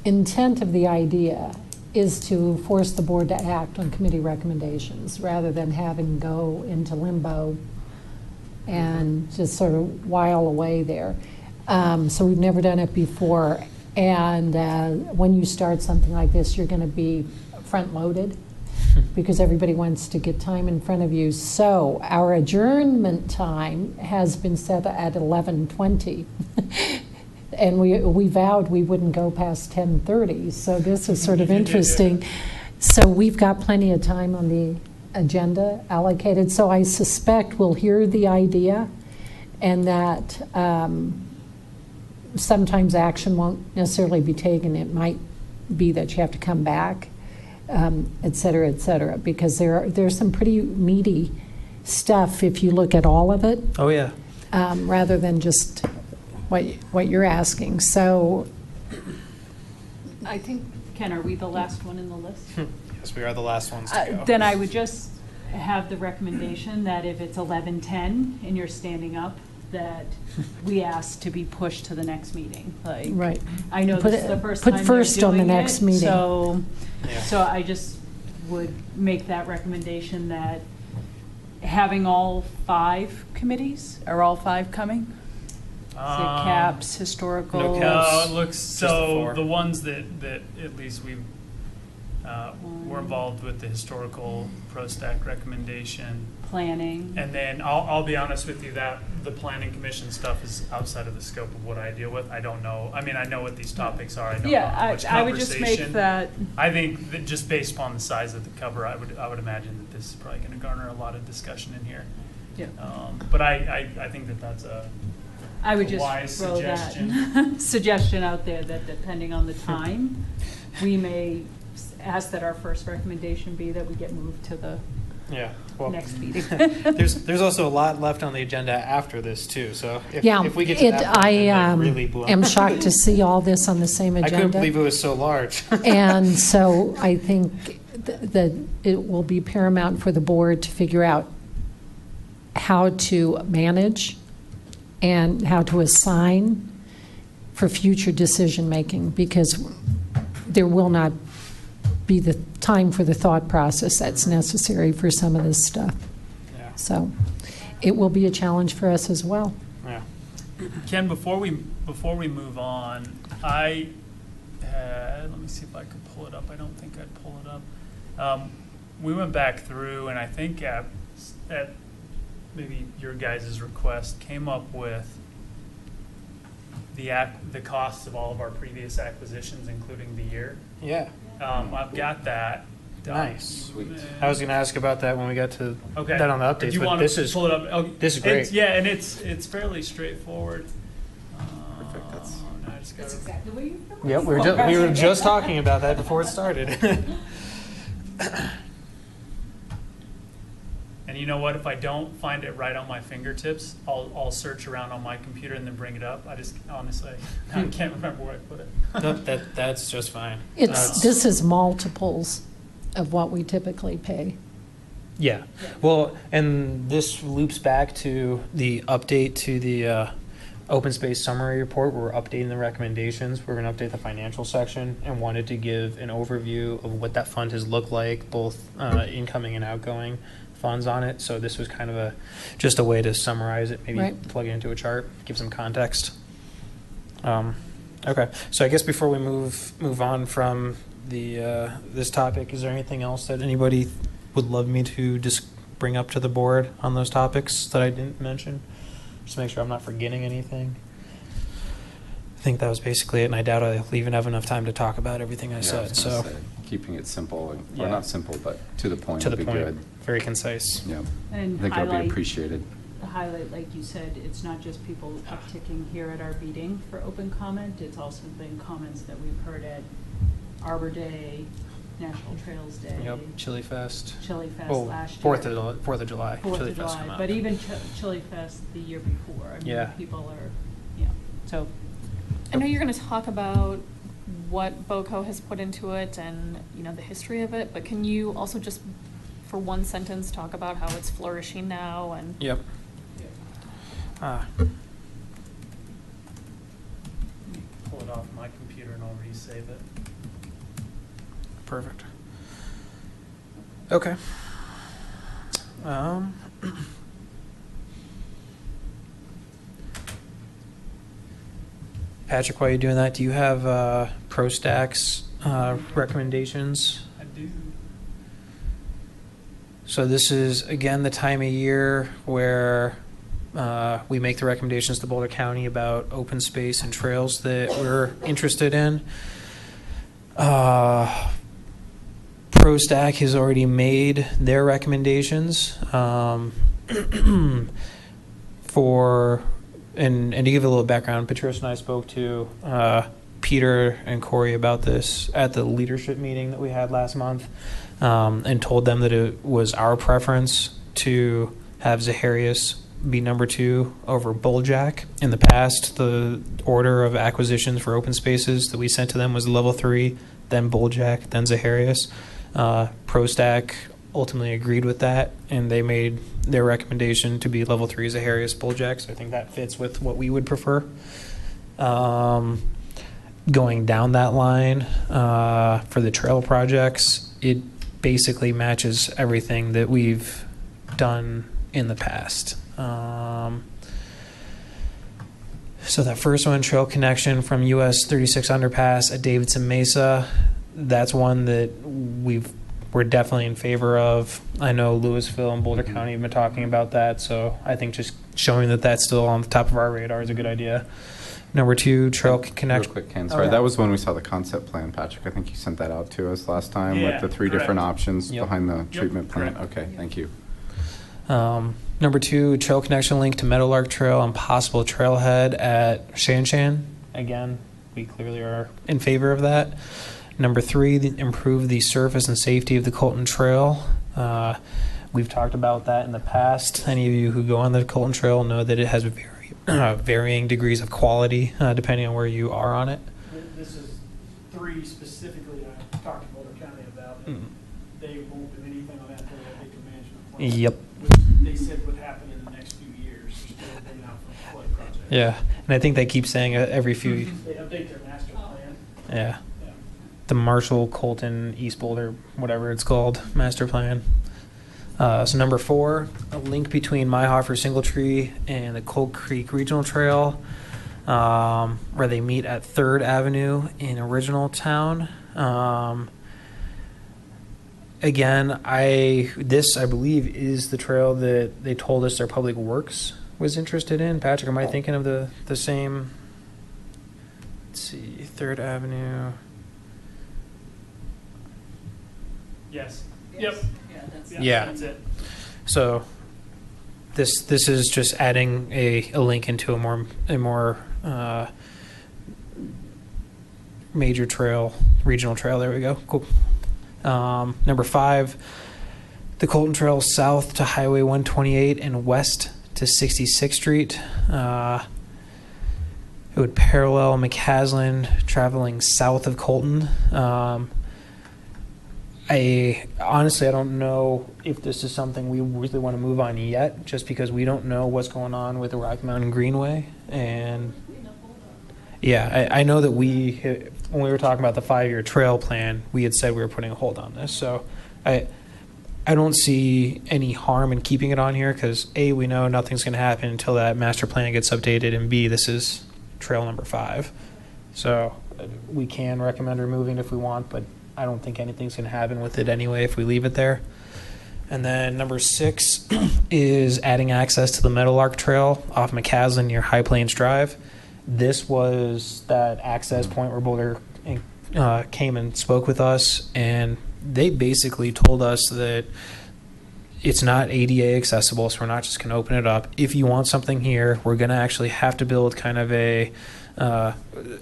intent of the idea is to force the board to act on committee recommendations rather than having go into limbo and just sort of while away there. So we've never done it before. And when you start something like this, you're going to be front-loaded because everybody wants to get time in front of you. So our adjournment time has been set at 11:20. And we vowed we wouldn't go past 10:30. So this is sort of interesting. So we've got plenty of time on the agenda allocated. So I suspect we'll hear the idea and that sometimes action won't necessarily be taken. It might be that you have to come back, et cetera, because there's some pretty meaty stuff if you look at all of it, Oh, yeah. rather than just what you're asking. So I think, Ken, are we the last one in the list? Yes, we are the last ones to go. Then I would just have the recommendation that if it's 11:10 and you're standing up, that we ask to be pushed to the next meeting. Like, right. I know Put this is it- the first put time you're first on the doing next it, meeting. So, Yeah. so I just would make that recommendation that having all 5 committees, are all 5 coming? Is it CAPS, historical? No No, caps. it looks, Just the so 4. the ones that at least we were involved with the historical ProStack recommendation. Planning. And then I'll be honest with you, that the planning commission stuff is outside of the scope of what I deal with. I don't know, I mean, I know what these topics are, I don't know how much Yeah, I would just make conversation. that, I think that just based upon the size of the cover, I would imagine that this is probably gonna garner a lot of discussion in here. yeah. But I think that that's I would a just wise throw suggestion. that suggestion out there that depending on the time, we may ask that our first recommendation be that we get moved to the Yeah. Well, next meeting. there's also a lot left on the agenda after this too. So if, Yeah, if we get to that point, I then that really blew am up. shocked to see all this on the same I agenda. couldn't believe it was so large. And so I think that it will be paramount for the board to figure out how to manage and how to assign for future decision-making, because there will not be the time for the thought process that's necessary for some of this stuff. Yeah. So it will be a challenge for us as well. Yeah. Ken, before we move on, I had, let me see if I could pull it up. I don't think I'd pull it up. We went back through, and I think at maybe your guys' request, came up with the costs of all of our previous acquisitions, including the year. Yeah. I've got that. Nice. Sweet. I was going to ask about that when we got to Okay. that on the Do updates, you but want this to is pull it up? Oh, this is great. Yeah, and it's fairly straightforward. Perfect, that's- I just gotta- That's exactly what you. Yep, we were just talking about that before it started. And you know what? If I don't find it right on my fingertips, I'll search around on my computer and then bring it up. I just honestly I can't remember where I put it. No, that's just fine. This is multiples of what we typically pay. Yeah. Well, and this loops back to the update to the open space summary report. We're updating the recommendations. We're going to update the financial section and wanted to give an overview of what that fund has looked like, both incoming and outgoing funds on it. So this was kind of just a way to summarize it, maybe Right. plug it into a chart, give some context. Okay. So I guess before we move on from the this topic, is there anything else that anybody would love me to just bring up to the board on those topics that I didn't mention? Just to make sure I'm not forgetting anything. I think that was basically it, and I doubt I'll even have enough time to talk about everything I Yeah, I said. was gonna So say, keeping it simple, or Yeah. not simple, but to the point to would the be point, good. very concise. Yeah, And I think it'll be highlight- appreciated. Highlight, like you said, it's not just people upticking here at our meeting for open comment, it's also been comments that we've heard at Arbor Day, National Trails Day. Yep. Chili Fest. Chili Fest Oh, last year. 4th of July. Fourth Chili of Fest July, come out. but even Chili Fest the year before. I mean, Yeah. people are, yeah, so. I know you're going to talk about what BOCO has put into it and, you know, the history of it, but can you also just, for one sentence, talk about how it's flourishing now and? Yep. Pull it off my computer and I'll resave it. Perfect. Okay. Patrick, while you're doing that, do you have ProStack's recommendations? I do. So this is, again, the time of year where we make the recommendations to Boulder County about open space and trails that we're interested in. ProStack has already made their recommendations for, and to give a little background, Patricia and I spoke to Peter and Corey about this at the leadership meeting that we had last month, and told them that it was our preference to have Zaharias be number 2 over Bulljack. In the past, the order of acquisitions for open spaces that we sent to them was level 3, then Bulljack, then Zaharias. ProStack ultimately agreed with that, and they made their recommendation to be level 3 Zaharias Bulljack. So I think that fits with what we would prefer. Going down that line for the trail projects, it basically matches everything that we've done in the past. So that first one, trail connection from US 36 underpass at Davidson Mesa, that's one that we're definitely in favor of. I know Louisville and Boulder County have been talking about that, so I think just showing that that's still on the top of our radar is a good idea. Number 2, trail connection. Real quick, Ken, sorry, that was when we saw the concept plan, Patrick. I think you sent that out to us last time Yeah, with the 3 correct. different options Yep. behind the treatment plant. correct. Okay, thank you. Number 2, trail connection link to Meadowlark Trail and possible trailhead at Shan Shan. Again, we clearly are in favor of that. Number 3, improve the surface and safety of the Colton Trail. We've talked about that in the past. Any of you who go on the Colton Trail know that it has varying degrees of quality depending on where you are on it. This is 3 specifically I talked to Boulder County about. And they won't do anything on that until they have a management plan. Yep. Which they said would happen in the next few years. They're still waiting out for a flood project. Yeah, and I think they keep saying every few. They update their master plan. Yeah. Yeah. The Marshall, Colton, East Boulder, whatever it's called, master plan. So number 4, a link between Myhofer Singletree and the Cold Creek Regional Trail, where they meet at 3rd Avenue in Original Town. Again, this I believe is the trail that they told us their public works was interested in. Patrick, am I thinking of the same? Let's see, 3rd Avenue. Yes. Yes. Yep. Yeah, that's. Yeah. That's it. So this is just adding a link into a more major trail, regional trail. There we go. Cool. Number 5, the Colton Trail south to Highway 128 and west to 66th Street. It would parallel McCaslin traveling south of Colton. I don't know if this is something we really want to move on yet, just because we don't know what's going on with the Rocky Mountain Greenway. And yeah, I know that when we were talking about the 5-year trail plan, we had said we were putting a hold on this. So I don't see any harm in keeping it on here because A, we know nothing's going to happen until that master plan gets updated, and B, this is trail number 5. So we can recommend removing it if we want, but I don't think anything's going to happen with it anyway if we leave it there. And then number 6 is adding access to the Meadowlark Trail off McCaslin near High Plains Drive. This was that access point where Boulder came and spoke with us, and they basically told us that it's not ADA accessible, so we're not just going to open it up. If you want something here, we're going to actually have to build kind of a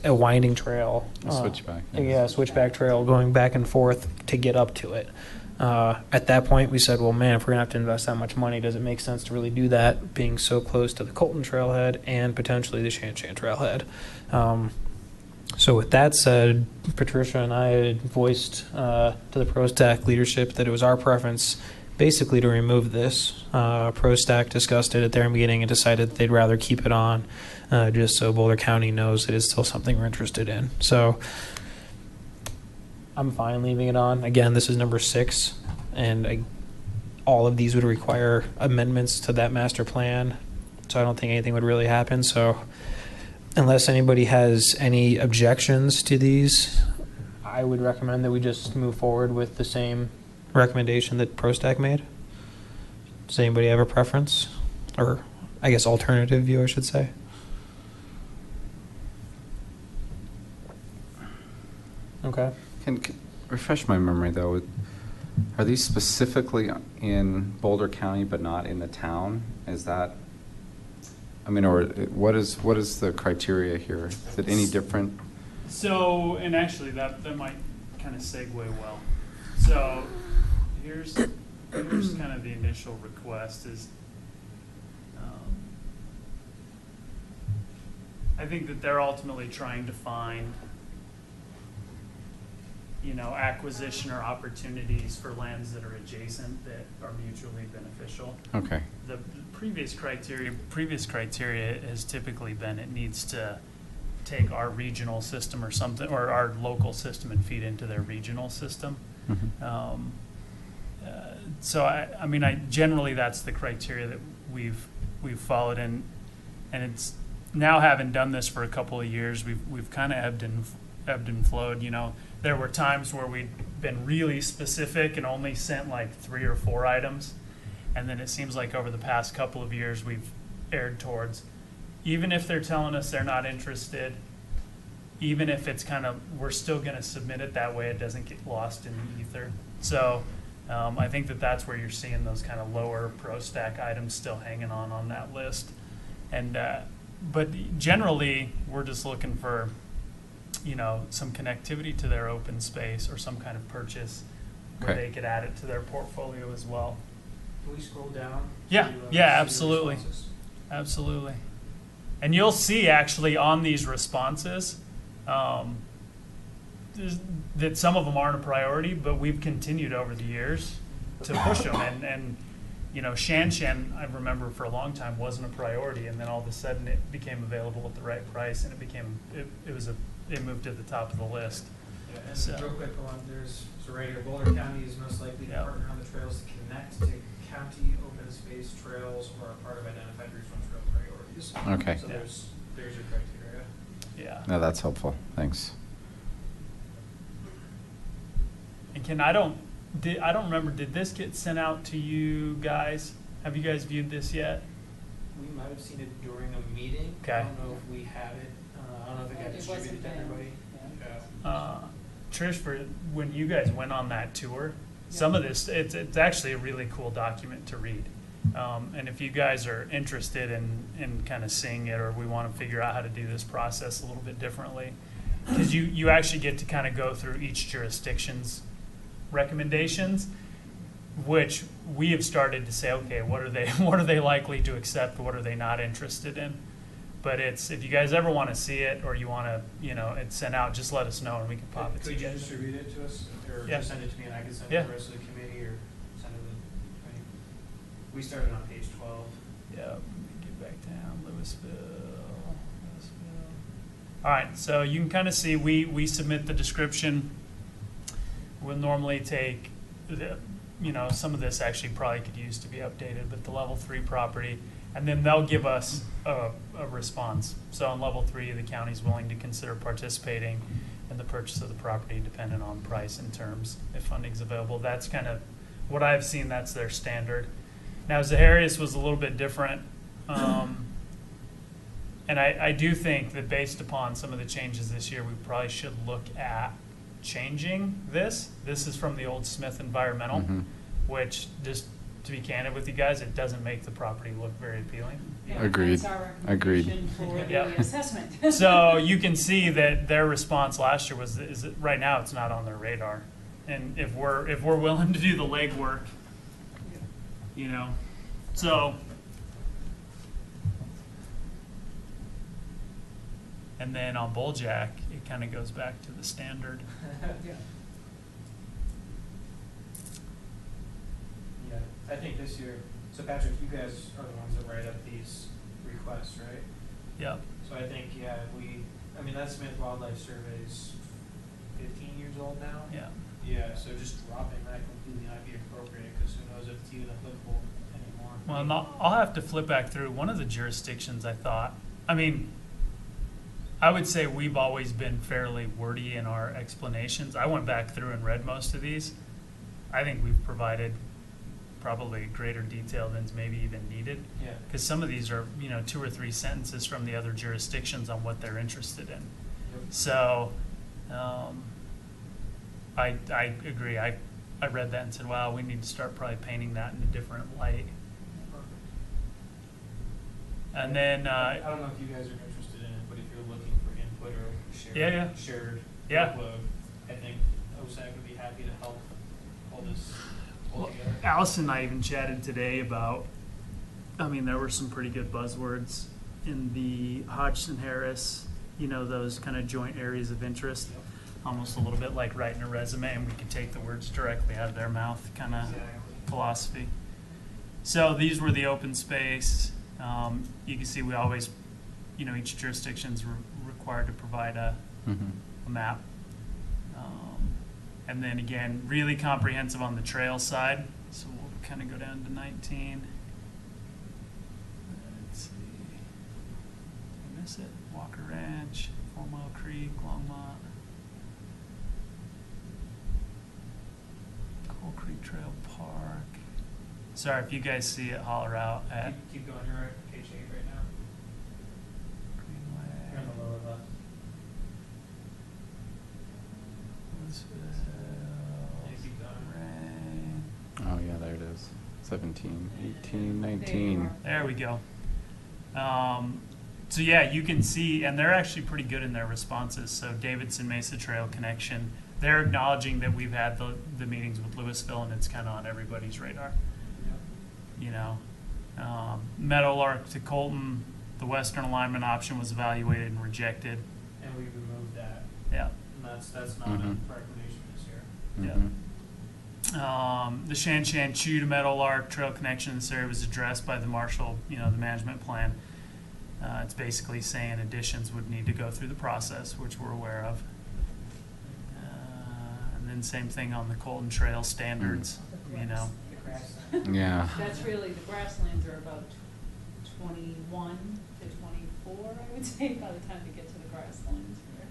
winding trail. A switchback. Yeah, a switchback trail going back and forth to get up to it. At that point, we said, well, man, if we're going to have to invest that much money, does it make sense to really do that, being so close to the Colton Trailhead and potentially the Shan Shan Trailhead? So with that said, Patricia and I had voiced to the ProStack leadership that it was our preference basically to remove this. ProStack discussed it at their meeting and decided they'd rather keep it on just so Boulder County knows it is still something we're interested in. So I'm fine leaving it on. Again, this is number 6, and all of these would require amendments to that master plan, so I don't think anything would really happen. So unless anybody has any objections to these, I would recommend that we just move forward with the same recommendation that ProStack made. Does anybody have a preference? Or, I guess, alternative view, I should say? Okay. Can refresh my memory, though. Are these specifically in Boulder County but not in the town? Is that, I mean, or what is the criteria here? Is it any different? So, and actually that might kind of segue well. So here's kind of the initial request is, I think that they're ultimately trying to find, acquisition or opportunities for lands that are adjacent that are mutually beneficial. Okay. The previous criteria has typically been it needs to take our regional system or something, or our local system and feed into their regional system. Mhm. So I mean, generally that's the criteria that we've followed, and it's now, having done this for a couple of years, we've kind of ebbed and flowed. There were times where we'd been really specific and only sent like 3 or 4 items, and then it seems like over the past couple of years we've erred towards, even if they're telling us they're not interested, even if it's kind of, we're still going to submit it that way, it doesn't get lost in the ether. So I think that's where you're seeing those kind of lower ProStack items still hanging on that list. And but generally, we're just looking for, some connectivity to their open space or some kind of purchase where Okay. they could add it to their portfolio as well. Can we scroll down? Yeah, to, yeah, see the absolutely. responses? Absolutely. And you'll see actually on these responses that some of them aren't a priority, but we've continued over the years to push them. And Shan Shan, I remember for a long time wasn't a priority, and then all of a sudden it became available at the right price, and it moved to the top of the list. Yeah, and So- real quick, so right here, Boulder County is most likely to Yeah. partner on the trails to connect to county open space trails or are part of identified regional trail priorities. Okay. So Yeah. there's your criteria. Yeah. No, that's helpful. Thanks. And Ken, I don't remember, did this get sent out to you guys? Have you guys viewed this yet? We might have seen it during a meeting. Okay. I don't know if we had it. I don't know if it got It wasn't distributed to there. everybody. Yeah. Trish, when you guys went on that tour, some of this, it's actually a really cool document to read. And if you guys are interested in kind of seeing it, or we want to figure out how to do this process a little bit differently, because you actually get to kind of go through each jurisdiction's recommendations, which we have started to say, okay, what are they likely to accept? What are they not interested in? But if you guys ever want to see it, or you want to, it's sent out, just let us know and we can pop it to Could you you guys. distribute it to us, or Yeah. just send it to me and I can send it Yeah. to the rest of the committee, or send it to the, we started on page 12. Yeah, let me get back down, Louisville. All right, so you can kind of see, we submit the description. We'll normally take, some of this actually probably could use to be updated, but the level 3 property, and then they'll give us a response. So on level 3, the county's willing to consider participating in the purchase of the property dependent on price and terms, if funding's available. That's kind of what I've seen, that's their standard. Now, Zaharias was a little bit different. And I do think that based upon some of the changes this year, we probably should look at changing this. This is from the old Smith Environmental, Mhm. which, just to be candid with you guys, it doesn't make the property look very appealing. Yeah, Agreed. That's our Agreed. recommendation for Yeah. the assessment. So you can see that their response last year is that right now it's not on their radar. And if we're willing to do the legwork, so. And then on Bulljack, it kind of goes back to the standard. Yeah. Yeah, I think this year, so Patrick, you guys are the ones that write up these requests, right? Yep. So I think, that Smith Wildlife Survey is 15 years old now? Yeah. Yeah, so just dropping that completely might be appropriate, because who knows if it's even applicable anymore. Well, and I'll have to flip back through one of the jurisdictions. I thought, I would say we've always been fairly wordy in our explanations. I went back through and read most of these. I think we've provided probably greater detail than's maybe even needed. Yeah. Because some of these are, 2 or 3 sentences from the other jurisdictions on what they're interested in. So, I agree. I read that and said, wow, we need to start probably painting that in a different light. And then, I don't know if you guys are interested in it, but if you're looking for input or shared Yeah. workload, I think OSAC would be happy to help pull this all well, together. Allison and I even chatted today about, there were some pretty good buzzwords in the Hodgson-Harris, those kind of joint areas of interest. Yep. Almost a little bit like writing a resume, and we could take the words directly out of their mouth kind of philosophy. So these were the open space. You can see we always, each jurisdiction's required to provide a map. And then again, really comprehensive on the trail side. So we'll kind of go down to 19. Let's see. Did I miss it? Walker Ranch, 4 Mile Creek, Longmont. Coal Creek Trail Park. Sorry, if you guys see it, holler out at Keep going, you're at page 8 right now. Greenway. You're on the lower left. Yeah, keep going. Rain. Oh, yeah, there it is. 17, 18, 19. There we go. So yeah, you can see, and they're actually pretty good in their responses. So Davidson Mesa Trail Connection, they're acknowledging that we've had the meetings with Louisville, and it's kind of on everybody's radar. Meadowlark to Colton, the western alignment option was evaluated and rejected. And we removed that, Yeah. and that's not a Mhm. recommendation this year. Mhm. The Shan Shan Chew to Meadowlark Trail connection in this area was addressed by the Marshall, the management plan. It's basically saying additions would need to go through the process, which we're aware of. And then same thing on the Colton Trail standards, The grassland. Yeah. That's really, the grasslands are about 21 to 24, I would say, by the time you get to the grasslands here.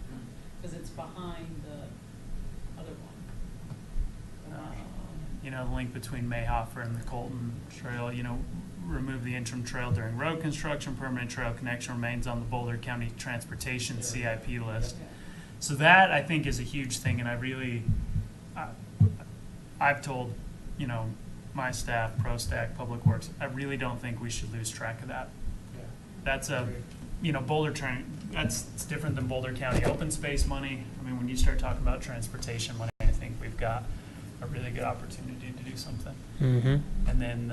Because it's behind the other one. The Marshall. The link between Mayhoffer and the Colton Trail, remove the interim trail during road construction, permanent trail connection remains on the Boulder County Transportation CIP list. Yeah. So that, I think, is a huge thing, and I've told, my staff, ProStack, Public Works, I really don't think we should lose track of that. Yeah. That's Boulder, it's different than Boulder County open space money. When you start talking about transportation money, I think we've got a really good opportunity to do something. Mm-hmm. And then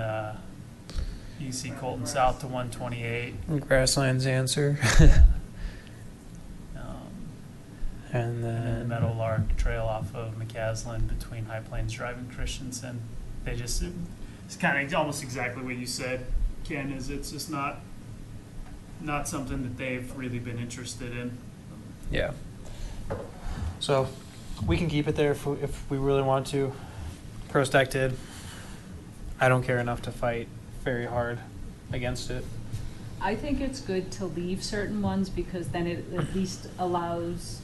you see Colton South to 128. Grasslands answer. And And then then the Meadowlark Trail off of McCaslin between High Plains Drive and Christensen. It's kind of almost exactly what you said, Ken, is it's just not something that they've really been interested in. Yeah. So we can keep it there if we really want to. ProStack did. I don't care enough to fight very hard against it. I think it's good to leave certain ones because then it at least allows,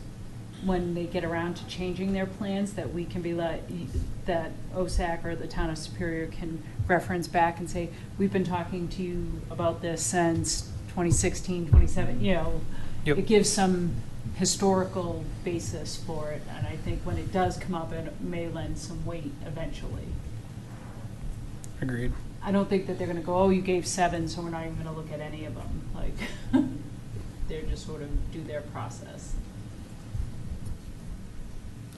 when they get around to changing their plans, that we can be that OSAC or the town of Superior can reference back and say, we've been talking to you about this since 2016, 2017, Yep. It gives some historical basis for it, and I think when it does come up, it may lend some weight eventually. Agreed. I don't think that they're gonna go, oh, you gave 7, so we're not even gonna look at any of them, like, they're just sort of do their process.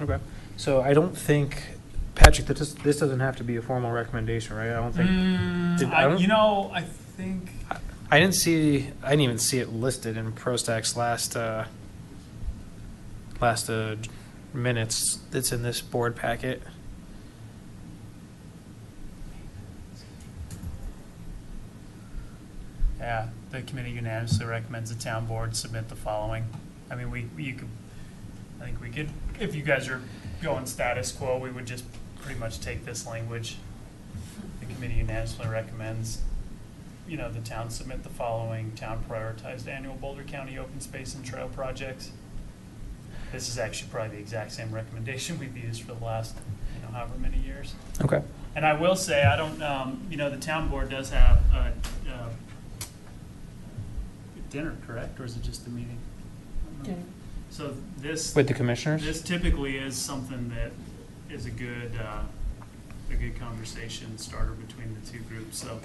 Okay. So I don't think, Patrick, this doesn't have to be a formal recommendation, right? I don't think. I think I didn't even see it listed in ProStack's last minutes. It's in this board packet. Yeah, the committee unanimously recommends the town board submit the following. I think we could, if you guys are going status quo, we would just pretty much take this language. The committee unanimously recommends the town submit the following town prioritized annual Boulder County open space and trail projects. This is actually probably the exact same recommendation we've used for the last, however many years. Okay. And I will say, I don't, the town board does have a dinner, correct? Or is it just a meeting? Dinner. So this. With the commissioners? This typically is something that is a good conversation starter between the two groups. So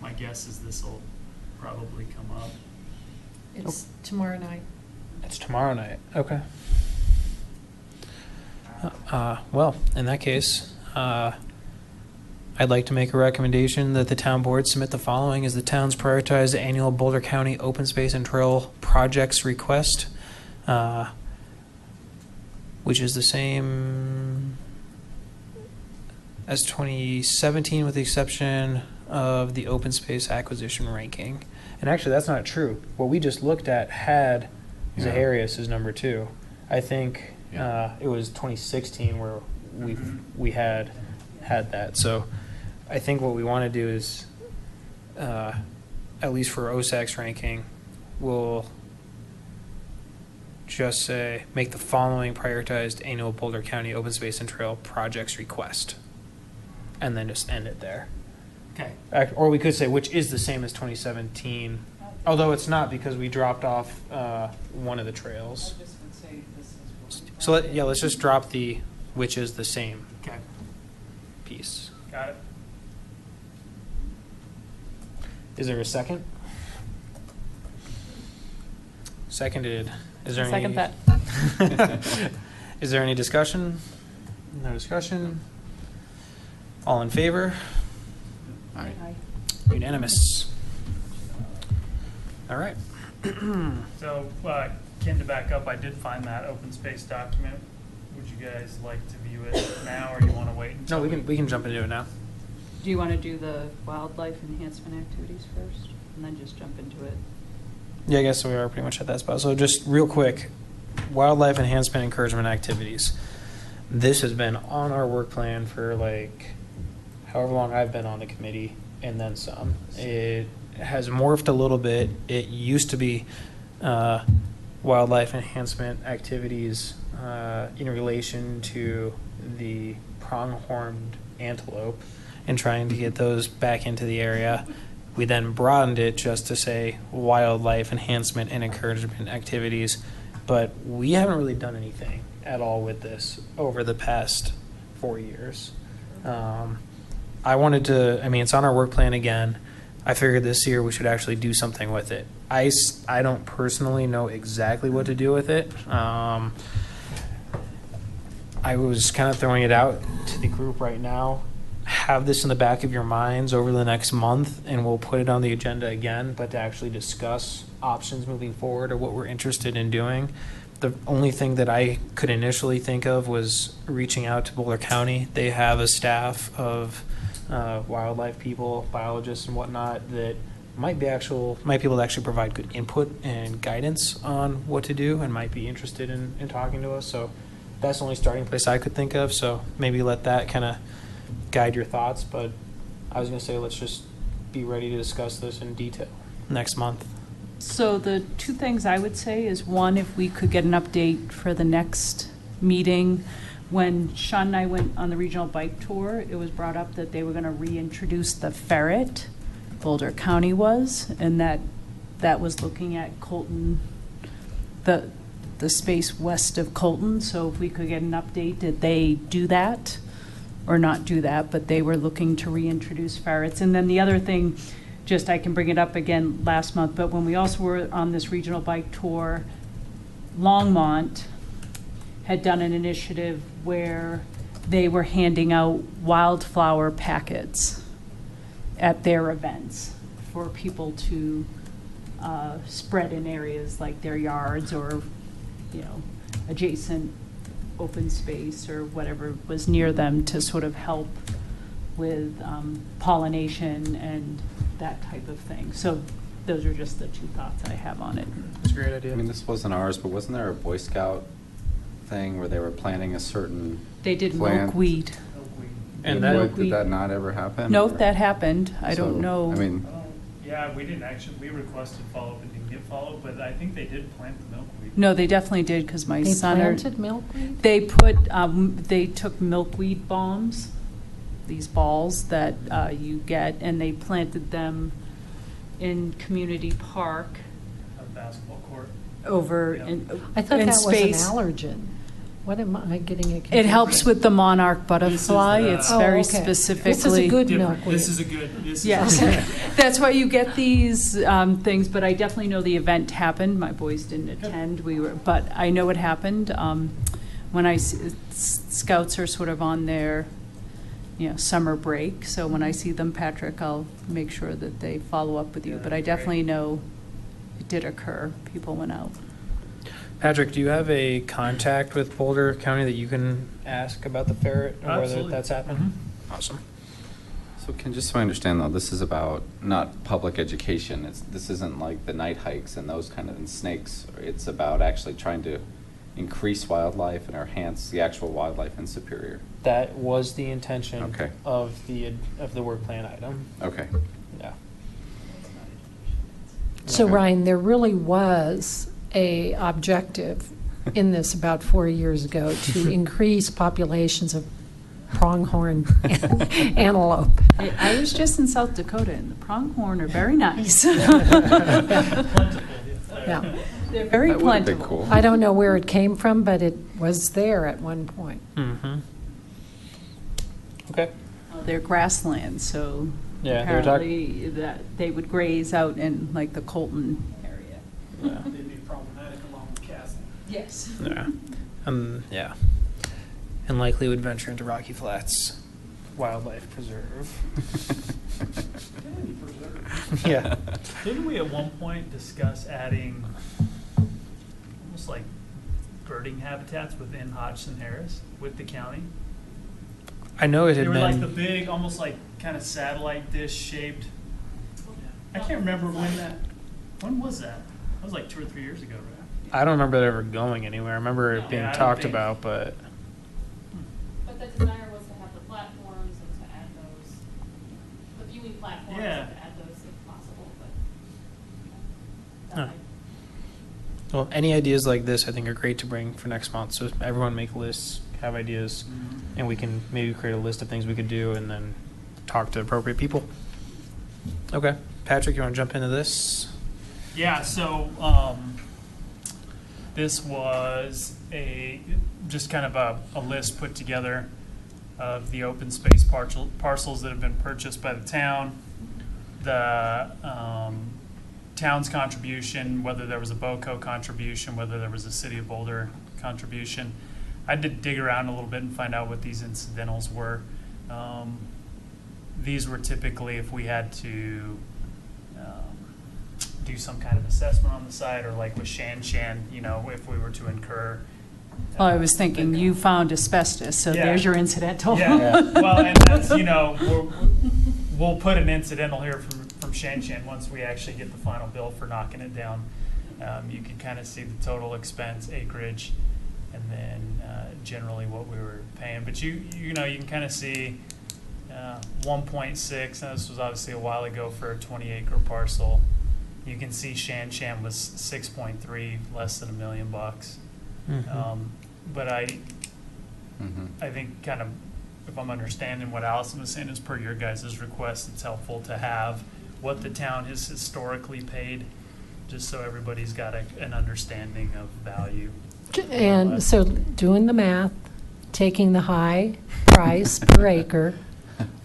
my guess is this will probably come up. It's tomorrow night. It's tomorrow night. Okay. Well, in that case, I'd like to make a recommendation that the town board submit the following as the town's prioritized annual Boulder County open space and trail projects request, which is the same as 2017 with the exception of the open space acquisition ranking. And actually, that's not true. What we just looked at had Zaharias as number 2. I think it was 2016 where we had that. So I think what we want to do is, at least for OSAC's ranking, we'll just say make the following prioritized annual Boulder County open space and trail projects request, and then just end it there. Okay. Or we could say which is the same as 2017, although it's not because we dropped off one of the trails. I just would say this is. So let's just drop the which is the same Okay. piece. Got it. Is there a second? Seconded. Is there Second any? that. Is there any discussion? No discussion. All in favor? Aye. Unanimous. All right. So, Ken, to back up, I did find that open space document. Would you guys like to view it now, or you want to wait until? No, we can jump into it now. Do you want to do the wildlife enhancement activities first, and then just jump into it? Yeah, I guess we are pretty much at that spot. So just real quick, wildlife enhancement encouragement activities. This has been on our work plan for however long I've been on the committee, and then some. It has morphed a little bit. It used to be wildlife enhancement activities in relation to the pronghorned antelope and trying to get those back into the area. We then broadened it just to say wildlife enhancement and encouragement activities, but we haven't really done anything at all with this over the past 4 years. I wanted to, it's on our work plan again. I figured this year we should actually do something with it. I don't personally know exactly what to do with it. I was kind of throwing it out to the group right now. Have this in the back of your minds over the next month, and we'll put it on the agenda again, but to actually discuss options moving forward or what we're interested in doing. The only thing that I could initially think of was reaching out to Boulder County. They have a staff of wildlife people, biologists and whatnot that might be able to actually provide good input and guidance on what to do and might be interested in talking to us. So that's the only starting place I could think of. So maybe let that kind of guide your thoughts. But I was going to say let's just be ready to discuss this in detail next month. So the two things I would say is, one, if we could get an update for the next meeting. When Sean and I went on the regional bike tour, it was brought up that they were going to reintroduce the ferret. Boulder County was, and that was looking at Colton, the space west of Colton. So if we could get an update, did they do that or not do that? But they were looking to reintroduce ferrets. And then the other thing, I can bring it up again last month, but when we also were on this regional bike tour, Longmont had done an initiative where they were handing out wildflower packets at their events for people to spread in areas like their yards or, adjacent open space or whatever was near them to sort of help with pollination and that type of thing. So those are just the two thoughts I have on it. That's a great idea. This wasn't ours, but wasn't there a Boy Scout thing where they were planting a certain They did plant? milkweed. And Did that, did that not ever happen? No, or- that happened. I So, don't know. Yeah, we didn't actually, we requested follow-up and didn't get follow-up, but I think they did plant the milkweed. No, they definitely did, because my They son. planted milkweed? They took milkweed bombs, these balls that you get, and they planted them in Community Park A basketball court. over Yeah. in I thought in that was an space. allergen. What am I getting it? It helps with the monarch butterfly. the- It's Oh, very okay. specifically. This is a good Different. milkweed. This is a good, this is. Yes, Okay. that's why you get these things. But I definitely know the event happened. My boys didn't attend. But I know it happened. When scouts are sort of on their, summer break. So when I see them, Patrick, I'll make sure that they follow up with you. Yeah, But I great. definitely know it did occur. People went out. Patrick, do you have a contact with Boulder County that you can ask about the ferret or whether Absolutely. that's happened? Mm-hmm. Awesome. So just so I understand though, this is about not public education. This isn't like the night hikes and those kind of and snakes. It's about actually trying to increase wildlife and enhance the actual wildlife in Superior. That was the intention Okay. of the work plan item. Okay. Yeah. So Okay. Ryan, there really was a objective in this about 4 years ago to increase populations of pronghorn antelope. I was just in South Dakota, and the pronghorn are very nice. Plentiful, Yeah. They're very That would have been plentiful. cool. I don't know where it came from, but it was there at one point. Mm-hmm. Okay. They're grasslands, so Yeah, they were talk- apparently that they would graze out in like the Colton area. Yeah. They'd be problematic along with Castle. Yes. Yeah. Yeah. And likely would venture into Rocky Flats Wildlife Preserve. Yeah. Didn't we at one point discuss adding almost like birding habitats within Hodgson Harris with the county? I know it They had were like the been. big, almost like kind of satellite dish shaped. I can't remember when was that? That was like 2 or 3 years ago, right? I don't remember it ever going anywhere. I remember it being Yeah, I don't talked think- about, but But the desire was to have the platforms and to add those, the viewing platforms and Yeah. to add those if possible, but. Huh. Well, any ideas like this, I think, are great to bring for next month. So everyone make lists, have ideas, and we can maybe create a list of things we could do, and then talk to appropriate people. Okay, Patrick, you want to jump into this? Yeah, so this was just kind of a list put together of the open space parcels that have been purchased by the town, the town's contribution, whether there was a BOCO contribution, whether there was a City of Boulder contribution. I did dig around a little bit and find out what these incidentals were. These were typically if we had to do some kind of assessment on the site, or like with Shan, if we were to incur. Well, I was thinking you found asbestos, so Yeah. there's your incidental. Yeah, well, and that's, we'll put an incidental here from Shan once we actually get the final bill for knocking it down. You can kind of see the total expense, acreage, and then generally what we were paying. But you can kind of see 1.6, and this was obviously a while ago for a 20-acre parcel. You can see Shan was 6.3, less than $1 million. But I think kind of, if I'm understanding what Allison was saying, is per your guys' request, it's helpful to have what the town has historically paid, just so everybody's got an understanding of value. And so doing the math, taking the high price per acre,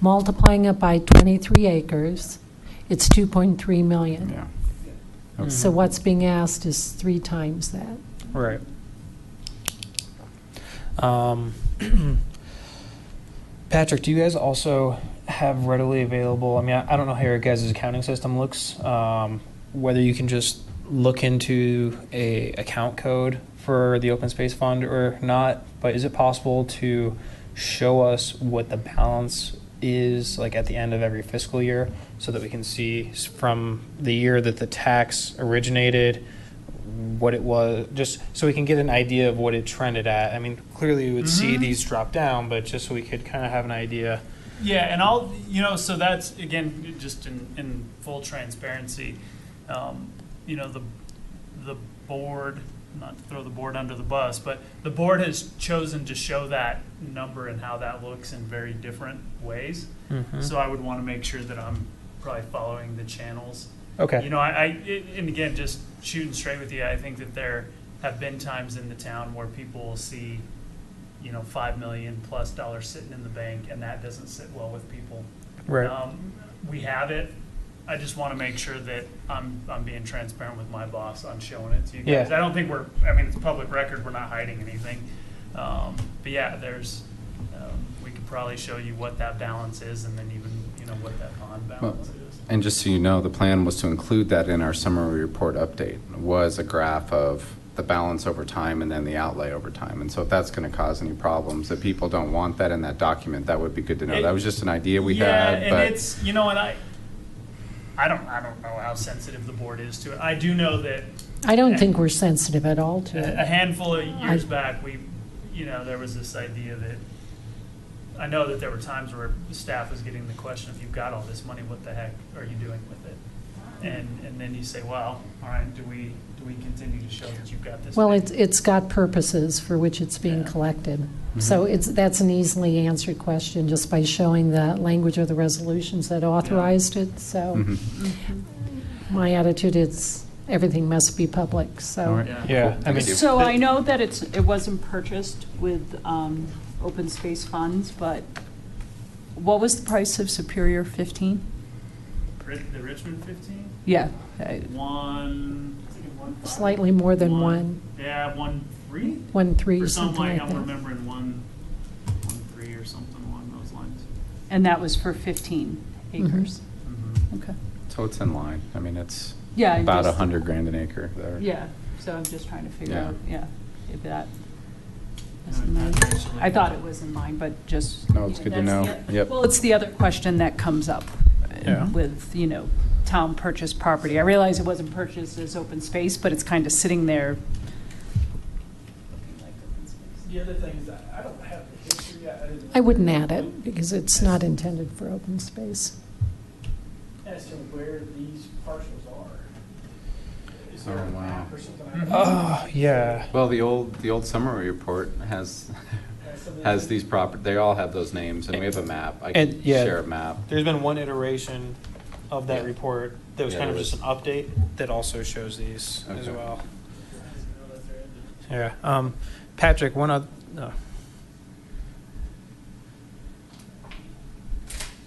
multiplying it by 23 acres, it's 2.3 million. Yeah. So what's being asked is 3 times that. Right. Patrick, do you guys also have readily available, I mean, I don't know how your guys' accounting system looks, whether you can just look into a account code for the open space fund or not, but is it possible to show us what the balance is like at the end of every fiscal year so that we can see from the year that the tax originated what it was, just so we can get an idea of what it trended at? I mean, clearly we would see these drop down, but just so we could kind of have an idea Yeah, and I'll, so that's, again, just in full transparency, the board, not to throw the board under the bus, but the board has chosen to show that number and how that looks in very different ways. Mhm. So I would want to make sure that I'm probably following the channels. Okay. And again, just shooting straight with you, I think that there have been times in the town where people will see, $5 million plus sitting in the bank, and that doesn't sit well with people. Right. We have it. I just want to make sure that I'm being transparent with my boss on showing it to you guys. Yeah. I don't think it's public record, we're not hiding anything. But yeah, we could probably show you what that balance is, and then even, what that bond balance is. And just so you know, the plan was to include that in our summary report update, was a graph of the balance over time and then the outlay over time. And so if that's going to cause any problems, that people don't want that in that document, that would be good to know. That was just an idea we had. Yeah, and but it's, and I don't know how sensitive the board is to it. I do know that I don't think we're sensitive at all to a it. handful of years back, there was this idea that, I know that there were times where the staff was getting the question, if you've got all this money, what the heck are you doing with it? And then you say, well, all right, do we continue to show that you've got this? Well, big- it's got purposes for which it's being Yeah. collected. So that's an easily answered question just by showing the language of the resolutions that authorized it. So Mhm. my attitude is everything must be public, so. All right. Yeah, Cool. I mean, So I know that it wasn't purchased with open space funds, but what was the price of Superior 15? The Richmond 15? Yeah. One. Slightly more than one. Yeah, 1.3? 1.3, Or something like I'm that. remembering 1.3 or something along those lines. And that was for 15 acres? Mhm. Okay. So it's in line. I mean, it's Yeah. I about just- $100,000 an acre there. Yeah, so I'm just trying to figure Yeah. out, if that was No, in line. not actually. I thought it was in line, but just. No, it's good to that's know. the- Yep. Well, it's the other question that comes up Yeah. with, town purchased property. I realize it wasn't purchased as open space, but it's kind of sitting there. looking like open space. The other thing is, I don't have the history, I wouldn't add it because it's not intended for open space. as to where these parcels are. Is there Oh, a wow. map or something? oh, yeah. Well, the old summary report has these they all have those names, and we have a map. I can And, yeah. share a map. There's been one iteration of that Yeah. report that was Yeah, kind of there just an update that also shows these as Okay. well. Yeah. Patrick, one other. No.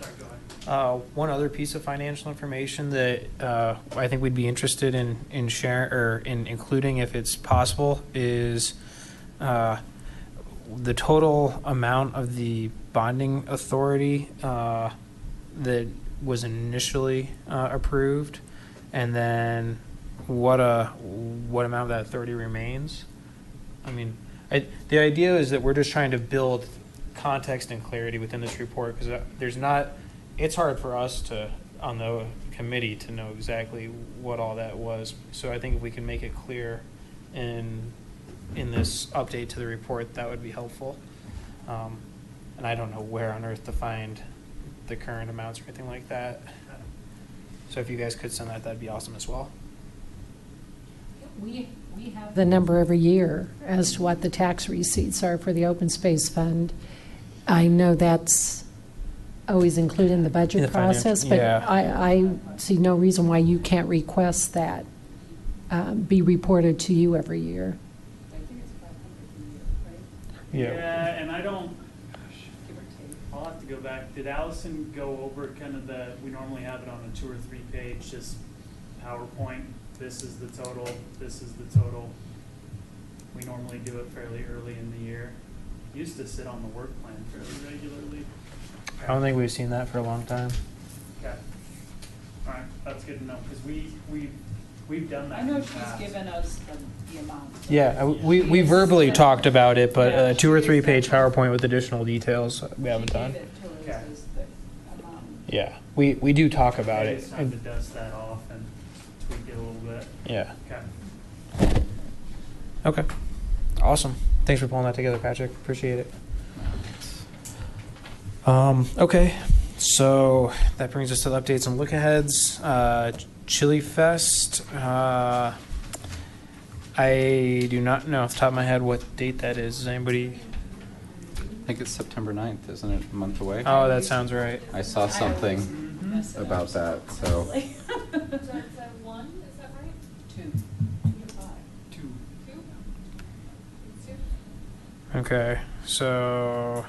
Sorry, go ahead. One other piece of financial information that I think we'd be interested in sharing or in including, if it's possible, is the total amount of the bonding authority that was initially approved, and then what amount of that 30 remains. I mean, the idea is that we're just trying to build context and clarity within this report, because it's hard for us on the committee to know exactly what all that was. So I think if we can make it clear in this update to the report, that would be helpful. And I don't know where on earth to find the current amounts or anything like that. So if you guys could send that, that'd be awesome as well. We have the number every year as to what the tax receipts are for the open space fund. I know that's always included in the In budget the financial- process, but yeah. I see no reason why you can't request that be reported to you every year. I think it's 500 a year, right? Yeah. And I don't, Give or take. I'll have to go back. Did Allison go over kind of we normally have it on a 2 or 3 page, just PowerPoint. This is the total, this is the total. We normally do it fairly early in the year. Used to sit on the work plan fairly regularly. I don't think we've seen that for a long time. Okay. All right, that's good to know, because we've done that I in know the she's past. given us the amount. Yeah, we verbally talked about it, but Yeah, a 2 or 3 page she- PowerPoint with additional details we haven't She done. gave it to us Okay. as the amount. Yeah, we do talk about Maybe it. it's time to dust that off and tweak it a little bit. Yeah. Okay. Okay. Awesome. Thanks for pulling that together, Patrick. Appreciate it. Okay, so that brings us to the updates and look aheads. Chili Fest. I do not know off the top of my head what date that is. Does anybody? I think it's September 9th, isn't it? A month away? Oh, that sounds right. I saw something Mess it up about that, so. So it's at 1, is that right? 2. 2 to 5. 2. 2? It's 2? Okay, so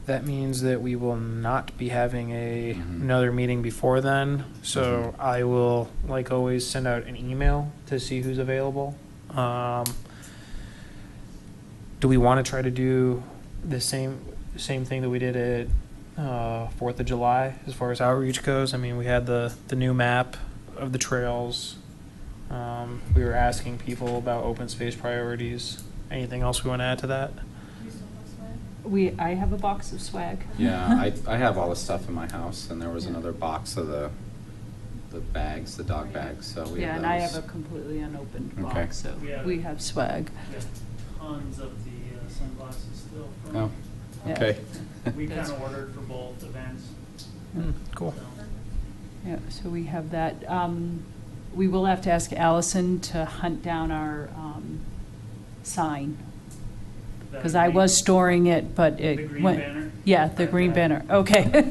that means that we will not be having Mhm. another meeting before then. So I will, like always, send out an email to see who's available. Do we want to try to do the same thing that we did at 4th of July as far as outreach goes? I mean, we had the new map of the trails. We were asking people about open space priorities. Anything else we want to add to that? You still have swag? I have a box of swag. Yeah, I have all the stuff in my house, and there was Yeah. another box of the bags, the dog bags, so we Yeah, have and I those. have a completely unopened Okay. box, so Yeah. we have swag. We have tons of the sunglasses still. from- Oh, Yeah. okay. We kind That's- of ordered for both events. Cool. so. Yeah, so we have that. We will have to ask Allison to hunt down our sign, That because I green- was storing it, but The it green went. banner? Yeah, the green banner, okay.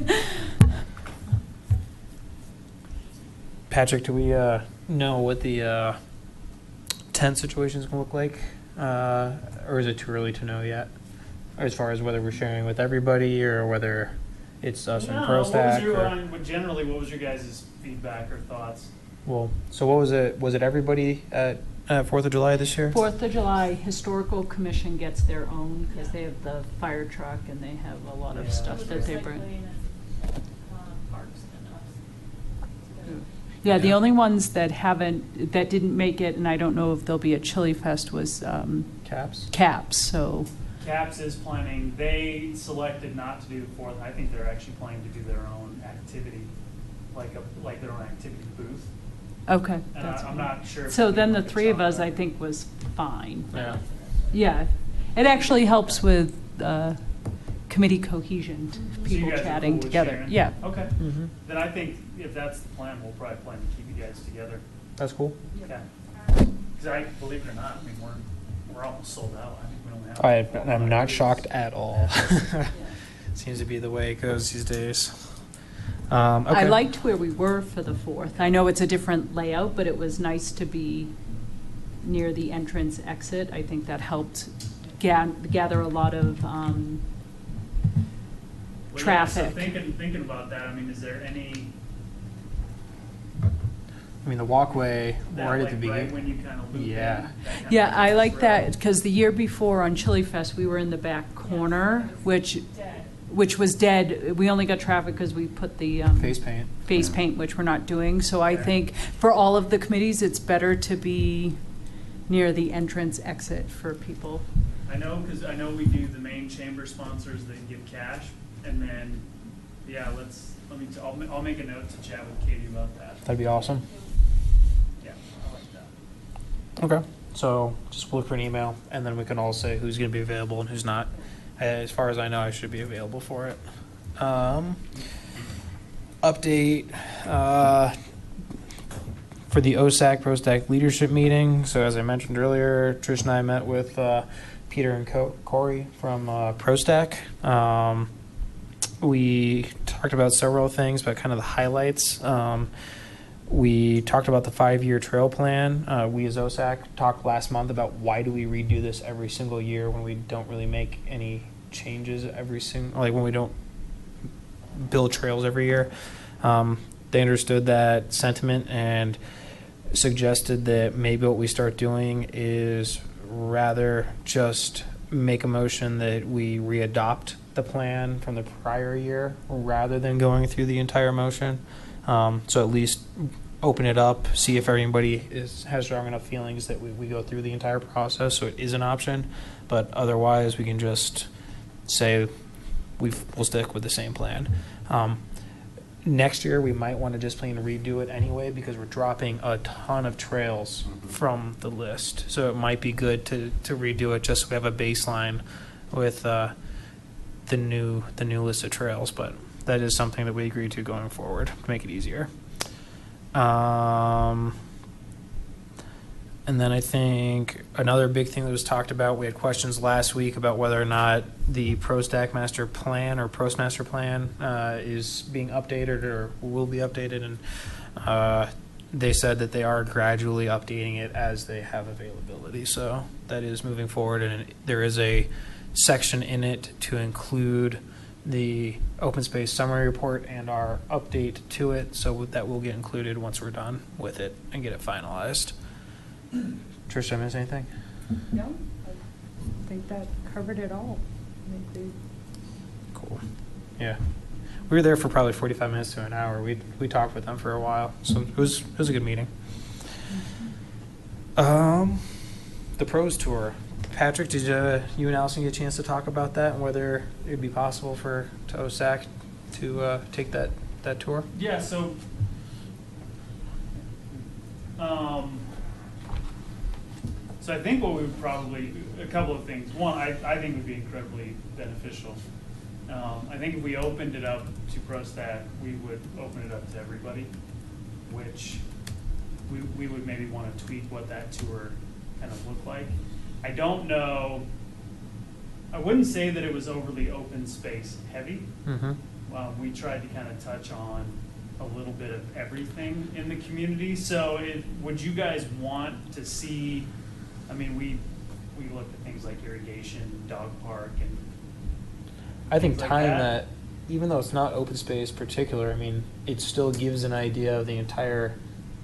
Patrick, do we know what the tent situation is going to look like? Or is it too early to know yet? As far as whether we're sharing with everybody or whether it's us and No, what was ProStack? generally, what was your guys' feedback or thoughts? Well, so what was it? Was it everybody at 4th of July this year? 4th of July, Historical Commission gets their own, because they have the fire truck and they have a lot of Yeah. stuff With that they bring. recycling and, parks and us. Yeah, the only ones that didn't make it, and I don't know if they'll be at Chili Fest, was Caps? Caps, so. CAPS is planning, they selected not to do the 4th. I think they're actually planning to do their own activity, like their own activity booth. Okay. And that's I'm fine. not sure. if So we then can the look at three of us, something. I think, was fine. Yeah. Yeah, it actually helps with committee cohesion, So you people guys are chatting cool with together. sharing? Yeah. Okay. Mm-hmm. Then I think if that's the plan, we'll probably plan to keep you guys together. That's cool. Okay. Because I, believe it or not, I mean, we're almost sold out. I think we only have. I'm not shocked at all. Yeah. Seems to be the way it goes these days. I Okay. liked where we were for the 4th. I know it's a different layout, but it was nice to be near the entrance exit. I think that helped gather a lot of Well, yeah, traffic. So thinking about that, I mean, is there any, I mean, the walkway that right at like the right beginning. when you kind of loop in? Yeah. that kind of Yeah, I like trail? that, because the year before on Chili Fest, we were in the back corner, which was dead. We only got traffic because we put the Face paint. face paint, which we're not doing. So I think for all of the committees, it's better to be near the entrance exit for people. I know, because I know we do the main chamber sponsors that give cash, and then, yeah, I'll make a note to chat with Katie about that. That'd be awesome. Yeah, I like that. Okay. So just look for an email, and then we can all say who's going to be available and who's not. As far as I know, I should be available for it. Update for the OSAC ProStack leadership meeting. So as I mentioned earlier, Trish and I met with Peter and Corey from ProStack. We talked about several things, but kind of the highlights. We talked about the 5-year trail plan. We as OSAC talked last month about why do we redo this every single year when we don't really make any changes when we don't build trails every year. They understood that sentiment and suggested that maybe what we start doing is rather just make a motion that we readopt the plan from the prior year rather than going through the entire motion. So at least open it up, see if everybody has strong enough feelings that we go through the entire process so it is an option. But otherwise, we can just say we'll stick with the same plan. Next year, we might want to just plain redo it anyway because we're dropping a ton of trails from the list. So it might be good to redo it just so we have a baseline with the new list of trails, but that is something that we agreed to going forward to make it easier. And then I think another big thing that was talked about, we had questions last week about whether or not the ProStack master plan or ProSmaster plan is being updated or will be updated. And they said that they are gradually updating it as they have availability. So that is moving forward. And there is a section in it to include the open space summary report and our update to it. So that will get included once we're done with it and get it finalized. Trish, did I miss anything? No, I think that covered it all. I think Cool. Yeah. We were there for probably 45 minutes to an hour. We talked with them for a while. So it was a good meeting. The pros tour. Patrick, did you and Allison get a chance to talk about that and whether it would be possible for OSAC to take that tour? Yeah, so, so I think what we would probably, a couple of things. One, I think would be incredibly beneficial. I think if we opened it up to ProStat, we would open it up to everybody, which we would maybe want to tweak what that tour kind of looked like. I don't know, I wouldn't say that it was overly open space heavy. Mm-hmm. We tried to kind of touch on a little bit of everything in the community. So would you guys want to see, I mean, we looked at things like irrigation, dog park, and I think things like tying that, even though it's not open space particular, I mean, it still gives an idea of the entire,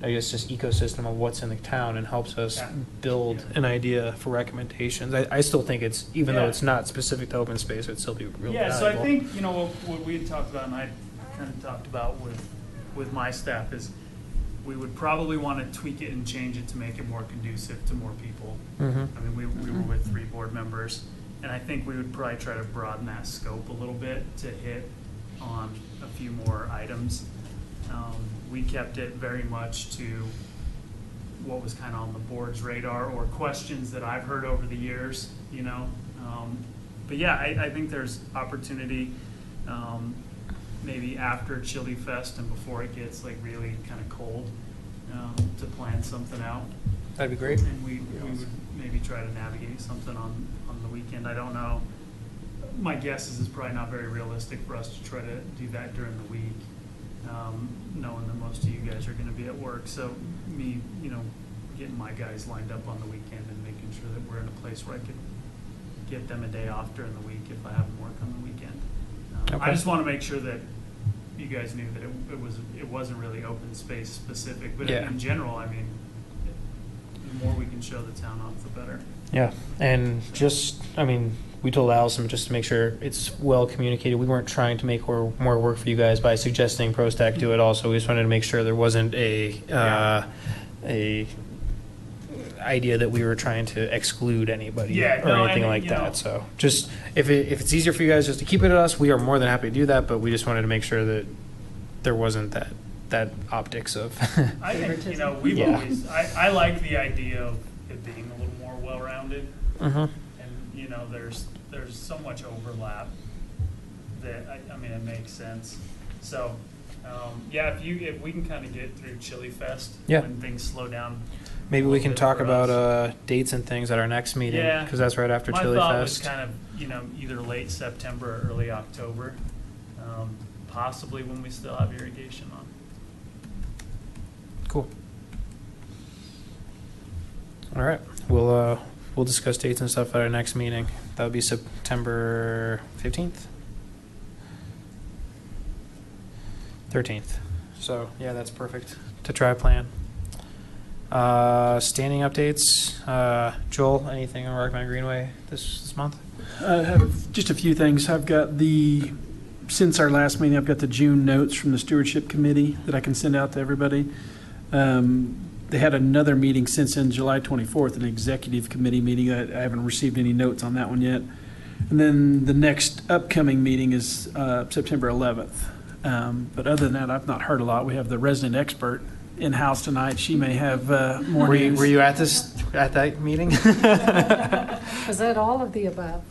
I guess, just ecosystem of what's in the town and helps us build an idea for recommendations. I still think it's, even though it's not specific to open space, it'd still be real valuable. so I think, what we had talked about, and I kind of talked about with my staff, is we would probably want to tweak it and change it to make it more conducive to more people. Mm-hmm. I mean, we were with 3 board members, and I think we would probably try to broaden that scope a little bit to hit on a few more items. We kept it very much to what was kind of on the board's radar or questions that I've heard over the years, But yeah, I think there's opportunity maybe after Chili Fest and before it gets like really kind of cold to plan something out. That'd be great. And we would maybe try to navigate something on the weekend. I don't know. My guess is it's probably not very realistic for us to try to do that during the week, knowing that most of you guys are going to be at work. So me, getting my guys lined up on the weekend and making sure that we're in a place where I could get them a day off during the week if I have them work on the weekend. Okay. I just want to make sure that you guys knew that it wasn't really open space specific, but Yeah. in general, I mean, the more we can show the town off, the better. Yeah, and we told Allison just to make sure it's well communicated. We weren't trying to make more work for you guys by suggesting ProStack do it also. We just wanted to make sure there wasn't a idea that we were trying to exclude anybody or anything like that. So just if it's easier for you guys just to keep it at us, we are more than happy to do that, but we just wanted to make sure that there wasn't that optics of I think, we've always, I like the idea of it being a little more well-rounded. Mm-hmm. And, there's so much overlap that, it makes sense. So, if we can kind of get through Chili Fest when things slow down. Maybe we can talk about dates and things at our next meeting, because that's right after Chili My thought Fest. was kind of, either late September or early October, possibly when we still have irrigation on. Cool. All right, we'll discuss dates and stuff at our next meeting. That would be September 15th? 13th. So, yeah, that's perfect to try a plan. Standing updates. Joel, anything on Rock Mountain Greenway this month? I have just a few things. I've got since our last meeting, I've got the June notes from the Stewardship Committee that I can send out to everybody. They had another meeting since in July 24th, an executive committee meeting. I haven't received any notes on that one yet. And then the next upcoming meeting is September 11th. But other than that, I've not heard a lot. We have the resident expert in-house tonight. She may have more news. Were you at that meeting? Was that all of the above?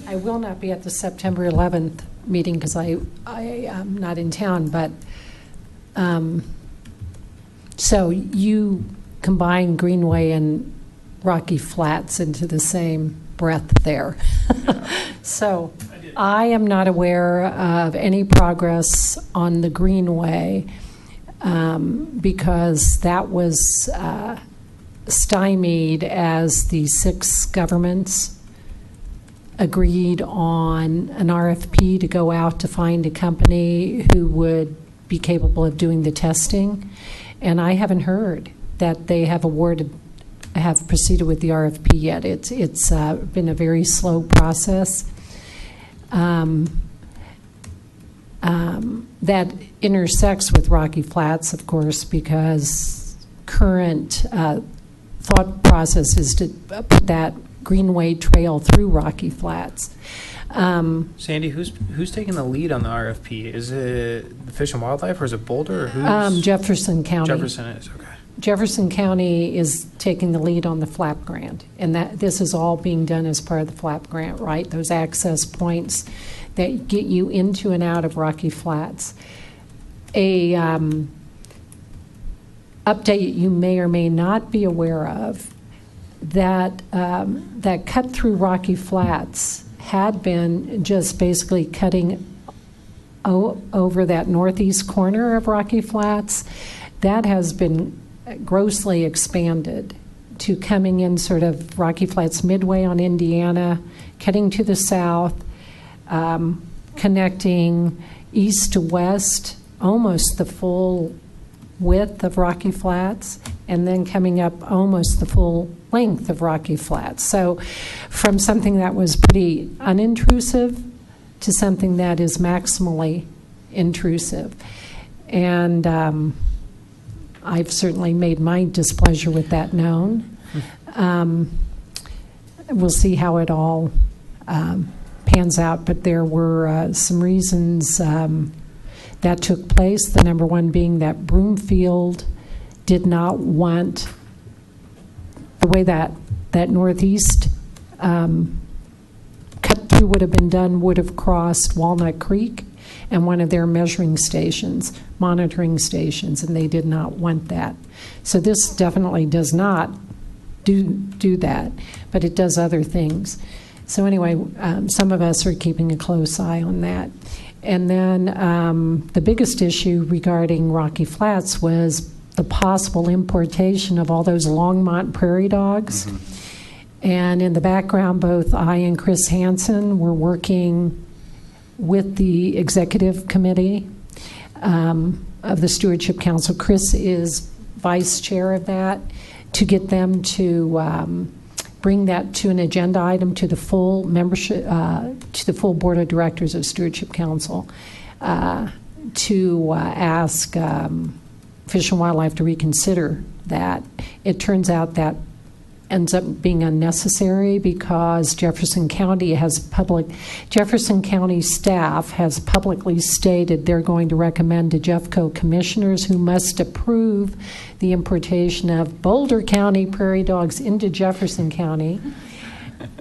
I will not be at the September 11th meeting because I am not in town, but so you combine Greenway and Rocky Flats into the same breath there. So I am not aware of any progress on the Greenway because that was stymied as the 6 governments agreed on an RFP to go out to find a company who would be capable of doing the testing. And I haven't heard that they have proceeded with the RFP yet. It's been a very slow process. That intersects with Rocky Flats, of course, because current thought process is to put that Greenway Trail through Rocky Flats. Sandy, who's taking the lead on the RFP? Is it the Fish and Wildlife or is it Boulder? Or who's Jefferson County. Jefferson is, okay. Jefferson County is taking the lead on the FLAP grant, and that this is all being done as part of the FLAP grant, right? Those access points that get you into and out of Rocky Flats. A update you may or may not be aware of, that that cut through Rocky Flats had been just basically cutting over that northeast corner of Rocky Flats. That has been grossly expanded to coming in sort of Rocky Flats midway on Indiana, cutting to the south, connecting east to west, almost the full width of Rocky Flats, and then coming up almost the full length of Rocky Flats. So from something that was pretty unintrusive to something that is maximally intrusive. And I've certainly made my displeasure with that known. We'll see how it all pans out, but there were some reasons that took place. The number one being that Broomfield did not want the way that northeast cut through would have been done, would have crossed Walnut Creek and one of their measuring stations, monitoring stations, and they did not want that. So this definitely does not do that, but it does other things. So anyway, some of us are keeping a close eye on that. And then the biggest issue regarding Rocky Flats was the possible importation of all those Longmont prairie dogs. Mm-hmm. And in the background, both I and Chris Hansen were working with the executive committee of the Stewardship Council. Chris is vice chair of that, to get them to bring that to an agenda item to the full membership, to the full board of directors of Stewardship Council, to ask Fish and Wildlife to reconsider that. It turns out that ends up being unnecessary because Jefferson County staff has publicly stated they're going to recommend to Jeffco commissioners, who must approve the importation of Boulder County prairie dogs into Jefferson County.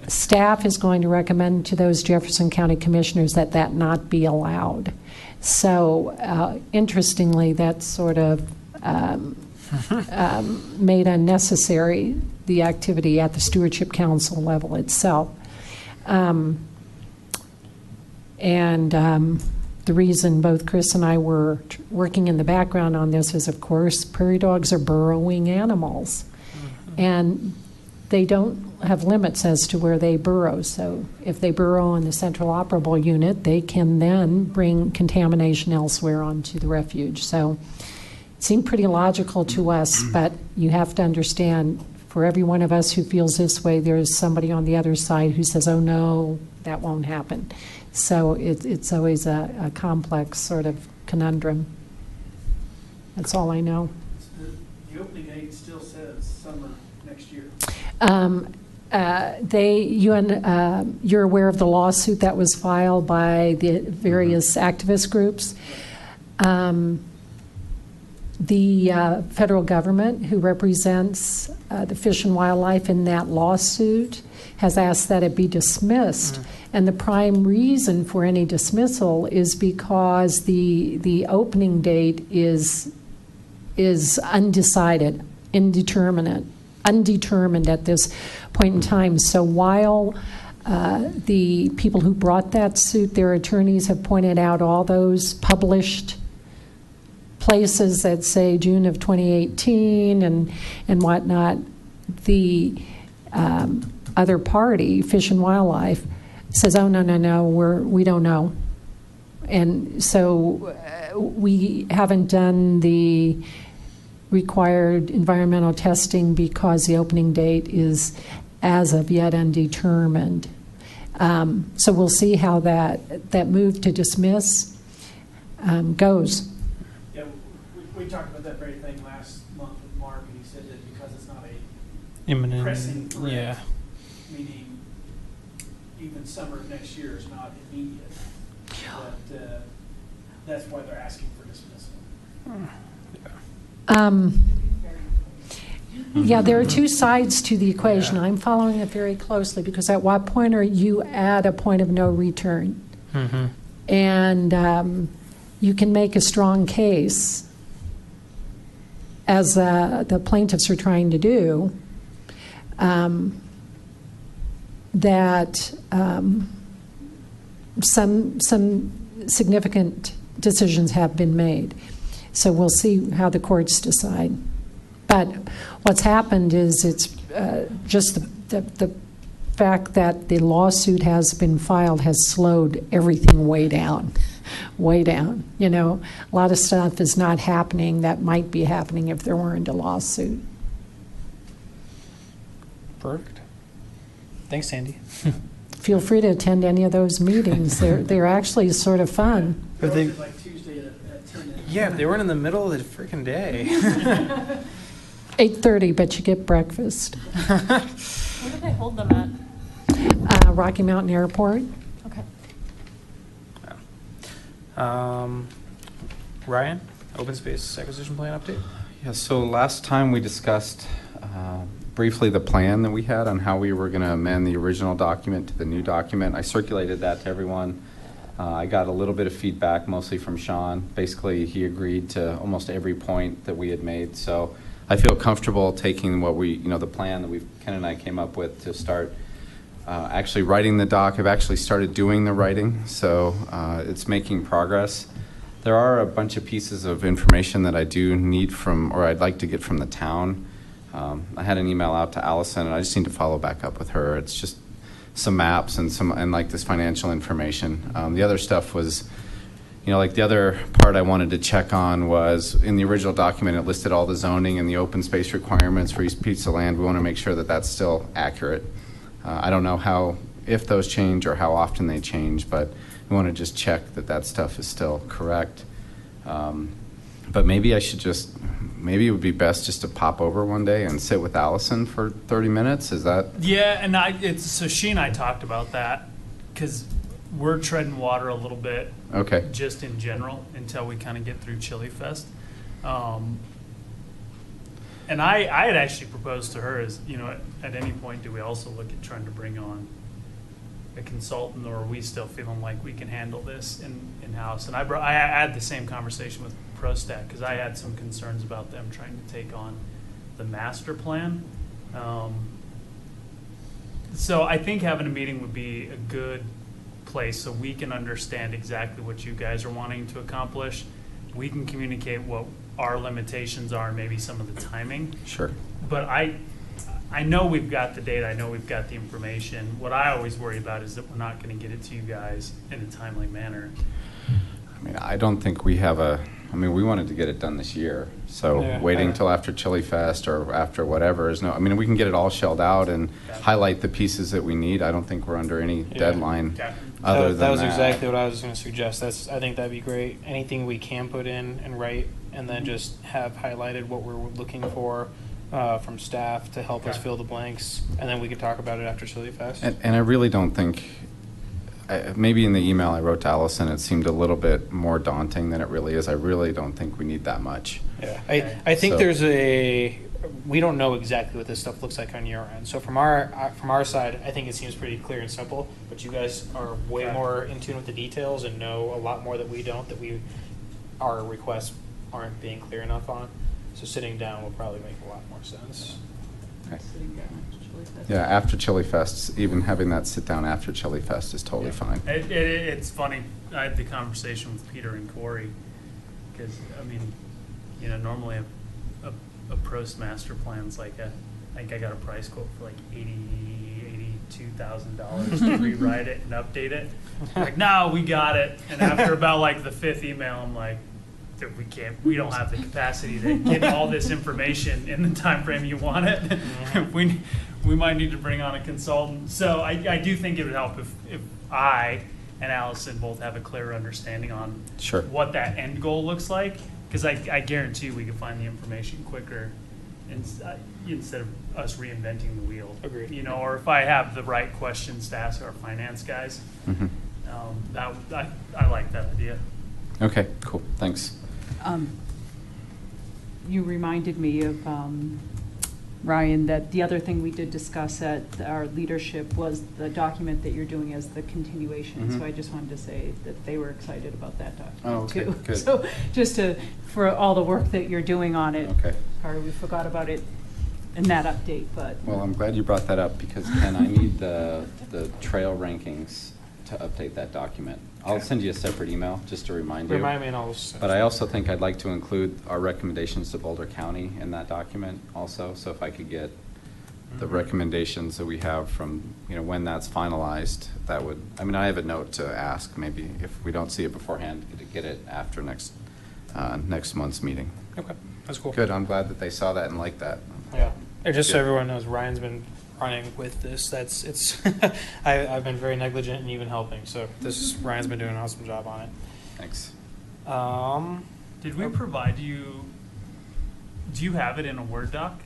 Staff is going to recommend to those Jefferson County commissioners that that not be allowed. So interestingly, that sort of made unnecessary the activity at the Stewardship Council level itself. The reason both Chris and I were working in the background on this is, of course, prairie dogs are burrowing animals. Mm-hmm. And they don't have limits as to where they burrow. So if they burrow in the central operable unit, they can then bring contamination elsewhere onto the refuge. So it seemed pretty logical to us, but you have to understand, for every one of us who feels this way, there's somebody on the other side who says, oh no, that won't happen. So it's always a complex sort of conundrum. That's all I know. The opening date still says summer next year. You're aware of the lawsuit that was filed by the various activist groups. The federal government, who represents the Fish and Wildlife in that lawsuit, has asked that it be dismissed And the prime reason for any dismissal is because the opening date is undecided, undetermined at this point in time. So while the people who brought that suit, their attorneys have pointed out all those published places that say June of 2018 and whatnot, the other party, Fish and Wildlife, says, oh, no, we don't know. And so we haven't done the required environmental testing because the opening date is as of yet undetermined. So we'll see how that move to dismiss goes. Yeah, we talked about that very thing last month with Mark, and he said that because it's not a Imminent. pressing threat, Yeah. meaning even summer of next year is not immediate, that that's why they're asking for dismissal. Yeah, there are two sides to the equation. I'm following it very closely because at what point are you at a point of no return? Mm-hmm. And you can make a strong case, as the plaintiffs are trying to do, that some significant decisions have been made. So we'll see how the courts decide. But what's happened is it's just the fact that the lawsuit has been filed has slowed everything way down, way down. You know, a lot of stuff is not happening that might be happening if there weren't a lawsuit. Perfect. Thanks, Sandy. Feel free to attend any of those meetings. They're actually sort of fun. But they, Like Tuesday at 10. yeah, if they weren't in the middle of the freaking day. 8:30, but you get breakfast. Where do they hold them at? Rocky Mountain Airport. Okay. Ryan, open space acquisition plan update? Yeah, so last time we discussed briefly the plan that we had on how we were going to amend the original document to the new document. I circulated that to everyone. I got a little bit of feedback, mostly from Sean. Basically, he agreed to almost every point that we had made. So I feel comfortable taking what the plan that Ken and I came up with to start actually writing the doc. I've actually started doing the writing, so it's making progress. There are a bunch of pieces of information that I do need or I'd like to get from the town. I had an email out to Allison, and I just need to follow back up with her. It's just some maps and like this financial information. The other stuff was, like the other part I wanted to check on was in the original document, it listed all the zoning and the open space requirements for each piece of land. We want to make sure that that's still accurate. I don't know if those change or how often they change, but we want to just check that stuff is still correct. But maybe it would be best just to pop over one day and sit with Allison for 30 minutes. Is that? Yeah, and so she and I talked about that because we're treading water a little bit. Okay. Just in general until we kind of get through Chili Fest. And I had actually proposed to her at any point do we also look at trying to bring on a consultant, or are we still feeling like we can handle this in-house? And I had the same conversation with ProStat because I had some concerns about them trying to take on the master plan. So I think having a meeting would be a good place so we can understand exactly what you guys are wanting to accomplish. We can communicate what our limitations are and maybe some of the timing. Sure. But I know we've got the data. I know we've got the information. What I always worry about is that we're not going to get it to you guys in a timely manner. I mean, I don't think we have we wanted to get it done this year. So Yeah. waiting till after Chili Fest or after whatever we can get it all shelled out and highlight the pieces that we need. I don't think we're under any deadline Okay. other than that was exactly what I was going to suggest. I think that'd be great. Anything we can put in and write, and then just have highlighted what we're looking for from staff to help us Okay. fill the blanks, and then we can talk about it after Chili Fest. And I really don't think, maybe in the email I wrote to Allison, it seemed a little bit more daunting than it really is. I really don't think we need that much. Yeah, I think So- we don't know exactly what this stuff looks like on your end. So from our side, I think it seems pretty clear and simple, but you guys are way Okay. more in tune with the details and know a lot more that we don't, our requests aren't being clear enough on. So sitting down will probably make a lot more sense. Okay. Sitting down, Chili Fest. Yeah, after Chili Fest, even having that sit down after Chili Fest is totally fine. It's funny, I had the conversation with Peter and Corey, because, I mean, you know, normally a Prost master plan's like I think I got a price quote for like $82,000 to rewrite it and update it. Like, no, we got it. And after about like the 5th email, I'm like, dude, we don't have the capacity to get all this information in the time frame you want it. we might need to bring on a consultant. So I do think it would help if I and Allison both have a clearer understanding on Sure. what that end goal looks like. Because I guarantee we can find the information quicker instead of us reinventing the wheel. Agreed. You know, or if I have the right questions to ask our finance guys, Mhm. I like that idea. Okay, cool, thanks. You reminded me of, Ryan, that the other thing we did discuss at our leadership was the document that you're doing as the continuation. Mhm. So I just wanted to say that they were excited about that Oh, document okay, too. good. So just for all the work that you're doing on it. Okay. Sorry, we forgot about it in that update, but. Well, I'm glad you brought that up because, Ken, I need the trail rankings to update that document. I'll Okay. send you a separate email just to remind you. Remind me and I'll. But I also think I'd like to include our recommendations to Boulder County in that document also. So if I could get the recommendations that we have from, you know, when that's finalized, that would, I mean, I have a note to ask, maybe if we don't see it beforehand, to get it after next month's meeting. Okay, that's cool. Good, I'm glad that they saw that and liked that. Yeah, and just so Good. everyone knows, Ryan's been running with this. I've been very negligent and even helping. So Ryan's been doing an awesome job on it. Thanks. Did we provide you, do you have it in a Word doc?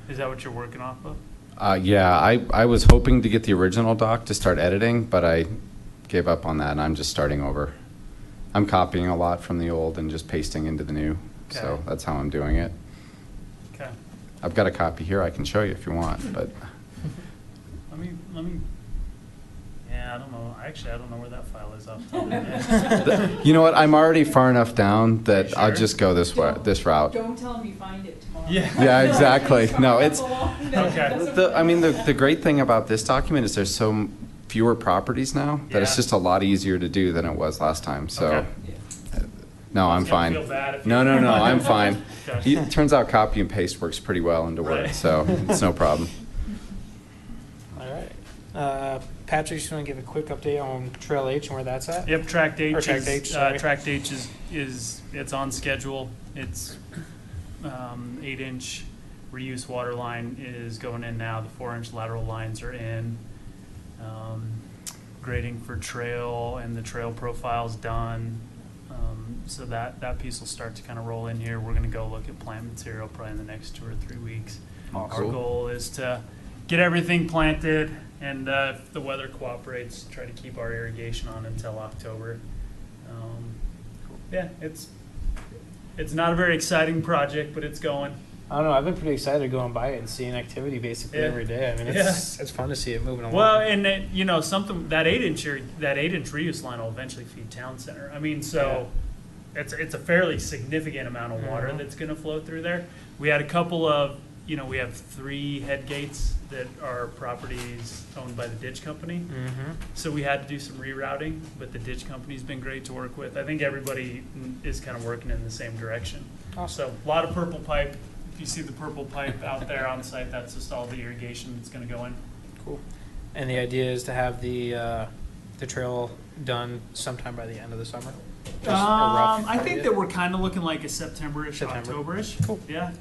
Is that what you're working off of? Yeah, I was hoping to get the original doc to start editing, but I gave up on that and I'm just starting over. I'm copying a lot from the old and just pasting into the new. So Okay. that's how I'm doing it. Okay. I've got a copy here I can show you if you want, but Let me, yeah, I don't know. Actually, I don't know where that file is off the top of my head. you know what? I'm already far enough down that Sure. I'll just go this way, this route. Don't tell them you find it tomorrow. Yeah. Yeah, exactly. No, it's Okay. I mean, the great thing about this document is there's so fewer properties now that it's Yeah. just a lot easier to do than it was last time. So, Okay. no, I'm I was gonna fine. feel bad if you- No, I'm fine. Okay. It turns out copy and paste works pretty well into Word, Right. so it's no problem. All right, Patrick, just want to give a quick update on Trail H and where that's at. Yep, Tract H Or Tract H, sorry. Tract H is it's on schedule. It's 8-inch reuse water line is going in now. The 4-inch lateral lines are in. Grading for trail and the trail profile's done. So that piece will start to kind of roll in here. We're going to go look at plant material probably in the next 2 or 3 weeks. Our Cool. goal is to get everything planted, and if the weather cooperates, try to keep our irrigation on until October. Yeah, it's not a very exciting project, but it's going. I don't know. I've been pretty excited going by it and seeing activity basically Yeah. every day. I mean, it's fun to see it moving along. Well, and then, you know, something that 8-inch reuse line will eventually feed Town Center. I mean, so it's a fairly significant amount of water Mhm. that's going to flow through there. We had a couple of, you know, we have 3 head gates that are properties owned by the ditch company. Mm-hmm. So we had to do some rerouting, but the ditch company's been great to work with. I think everybody is kind of working in the same direction. Awesome. So a lot of purple pipe. If you see the purple pipe out there on site, that's just all the irrigation that's going to go in. Cool. And the idea is to have the trail done sometime by the end of the summer. Just a rough I think idea. that we're kind of looking like a September-ish, September. October-ish. Cool. Yeah.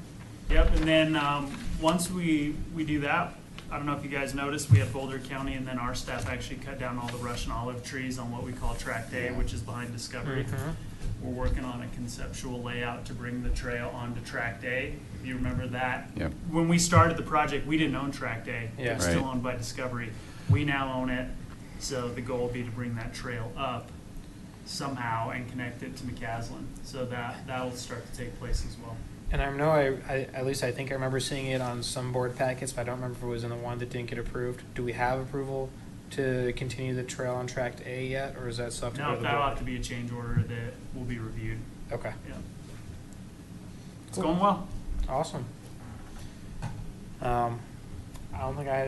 Yep. And then once we do that, I don't know if you guys noticed, we have Boulder County, and then our staff actually cut down all the Russian olive trees on what we call Tract A, which is behind Discovery. Mhm. We're working on a conceptual layout to bring the trail onto Tract A. If you remember that, Yep. when we started the project, we didn't own Tract A. Yeah. It's still Right. owned by Discovery. We now own it. So the goal would be to bring that trail up somehow and connect it to McCaslin. So that'll start to take place as well. And I know at least I think I remember seeing it on some board packets, but I don't remember if it was in the one that didn't get approved. Do we have approval to continue the trail on Tract A yet, or is that stuff to go No, to the that'll board? have to be a change order that will be reviewed. Okay. Yeah. It's Cool. going well. Awesome. I don't think I had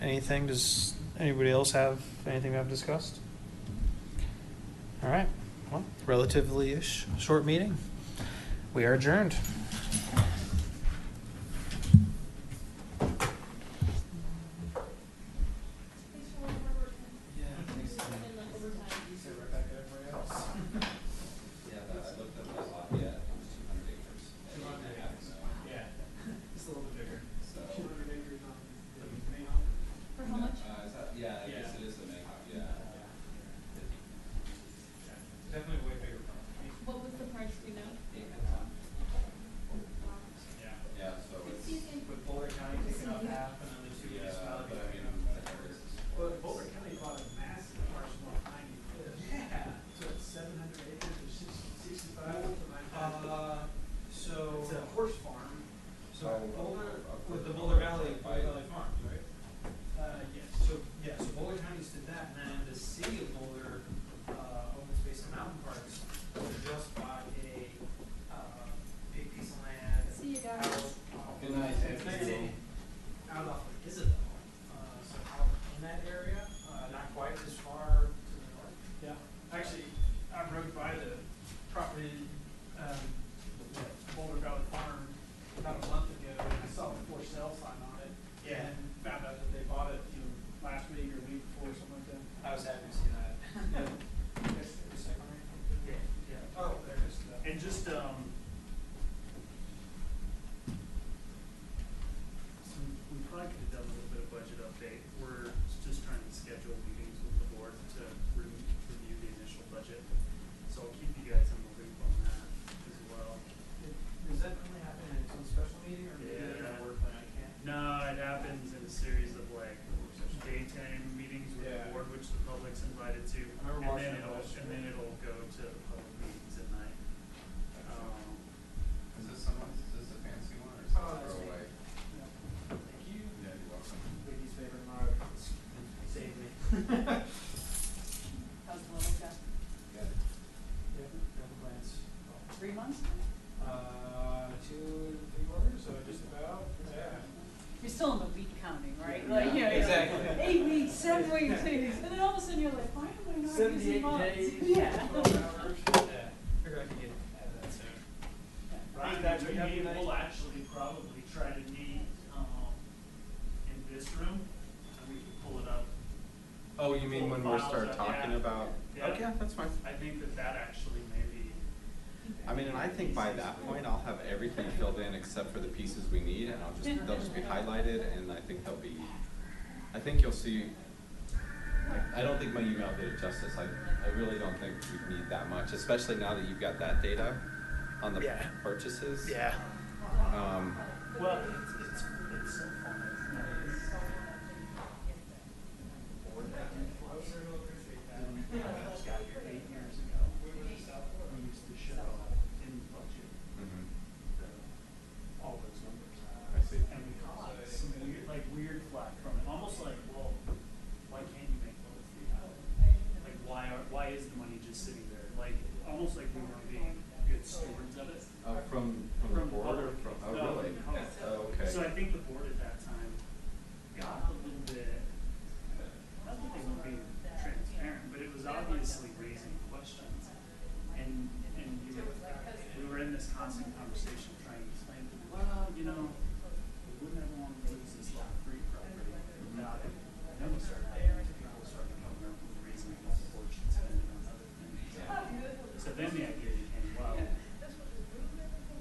anything. Does anybody else have anything we have discussed? All right. Well, relatively-ish short meeting. We are adjourned. Yeah, I looked at my lot, yeah, it was 200 acres. Yeah, it's a little bit bigger. So, 200 acres on For how much? is that, yeah, I guess it is a Mayhawk, yeah. Definitely way bigger property. What was the price, do you know? Yeah. Yeah, so it's, With Boulder County taking up half and then the two yeah, municipalities. but I mean, the areas is. But Boulder County bought a massive parcel of 90. Yeah. So it's 700 acres or 65 to 900. So. It's a horse farm. So Boulder, with the Boulder Valley Farms, right? Yes. So Boulder County's did that, and then the city of Boulder, open space and mountain parks, just bought a, big piece of land. See you guys. Good night. Out off of Isabel, so out in that area, not quite as far to the north. Yeah, actually, I rode by the property, Boulder Valley Farm about a month ago, and I saw the for sale sign on it. Yeah. And found out that they bought it, last week or week before, something like that. I was happy to see that. Yeah. Oh, there it is. And just, we probably could have done a little bit of budget update. We're just trying to schedule meetings with the board to review the initial budget. So I'll keep you guys in the loop on that as well. Does that normally happen in some special meeting or maybe Yeah. in a work plan? I can't. No, it happens in a series of like daytime meetings with Yeah. the board, which the public's invited to. I remember watching it last And year. then it'll go to public meetings at night. Is this a fancy one or is Oh, it that's throw me. away? Thank you. Yeah, you're welcome. Lady's favorite mug. Save me. How's the little guy? Good. Yeah, double glance. 3 months? 2 3/4, so just about, yeah. You're still in the week counting, right? Yeah, Like, you're exactly. 8 weeks, 7 weeks, 8 weeks, and then all of a sudden you're like, why am I not using 78 months? days, Yeah. 12 hours. Yeah, figure I could get out of that soon. Right, that's what happened tonight? We'll actually probably try to meet, in this room, and we can pull it up. Oh, you mean when we Files start up, talking yeah. about? Yeah. Okay, that's fine. I think that actually may be. I mean, and I think by that point, I'll have everything filled in except for the pieces we need, and they'll just be highlighted, and I think I think you'll see, I don't think my email did it justice. I really don't think we need that much, especially now that you've got that data on the Yeah. purchases. Yeah. Well, it's so fun. I was really appreciate that. It's got here 8 years ago. We used to show in budget Mhm. all those numbers. I see. And we caught some weird flack from it, almost like, well, why can't you make both? Like, why is the money just sitting there? Like, almost like we weren't being good stewards of it. From the board or from, oh, No, really? no. Oh, okay. So I think the board at that time got a little bit, not that they weren't being transparent, but it was obviously raising questions. And we were in this constant conversation trying to explain, well, we wouldn't ever want to lose this lot free property without it. And then we started getting into people started coming up with the reason why the board should spend it on other things. So then the idea became, well,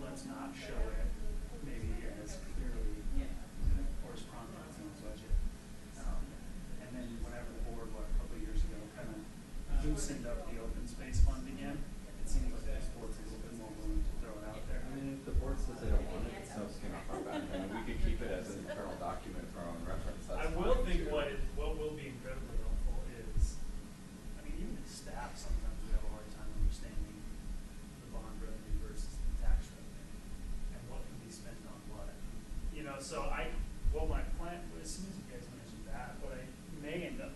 let's not show it maybe as clearly correspondence in the budget. And then whenever the board, a couple of years ago, kind of loosened up the open space fund again, it seems like this board's a little bit more willing to throw it out there. I mean, if the board says they don't want it, it's no skin off our back. I mean, we could keep it as an internal document for our own reference. That's I fine, will think too. what will be incredibly helpful so what my plan, as soon as you guys mentioned that, what I may end up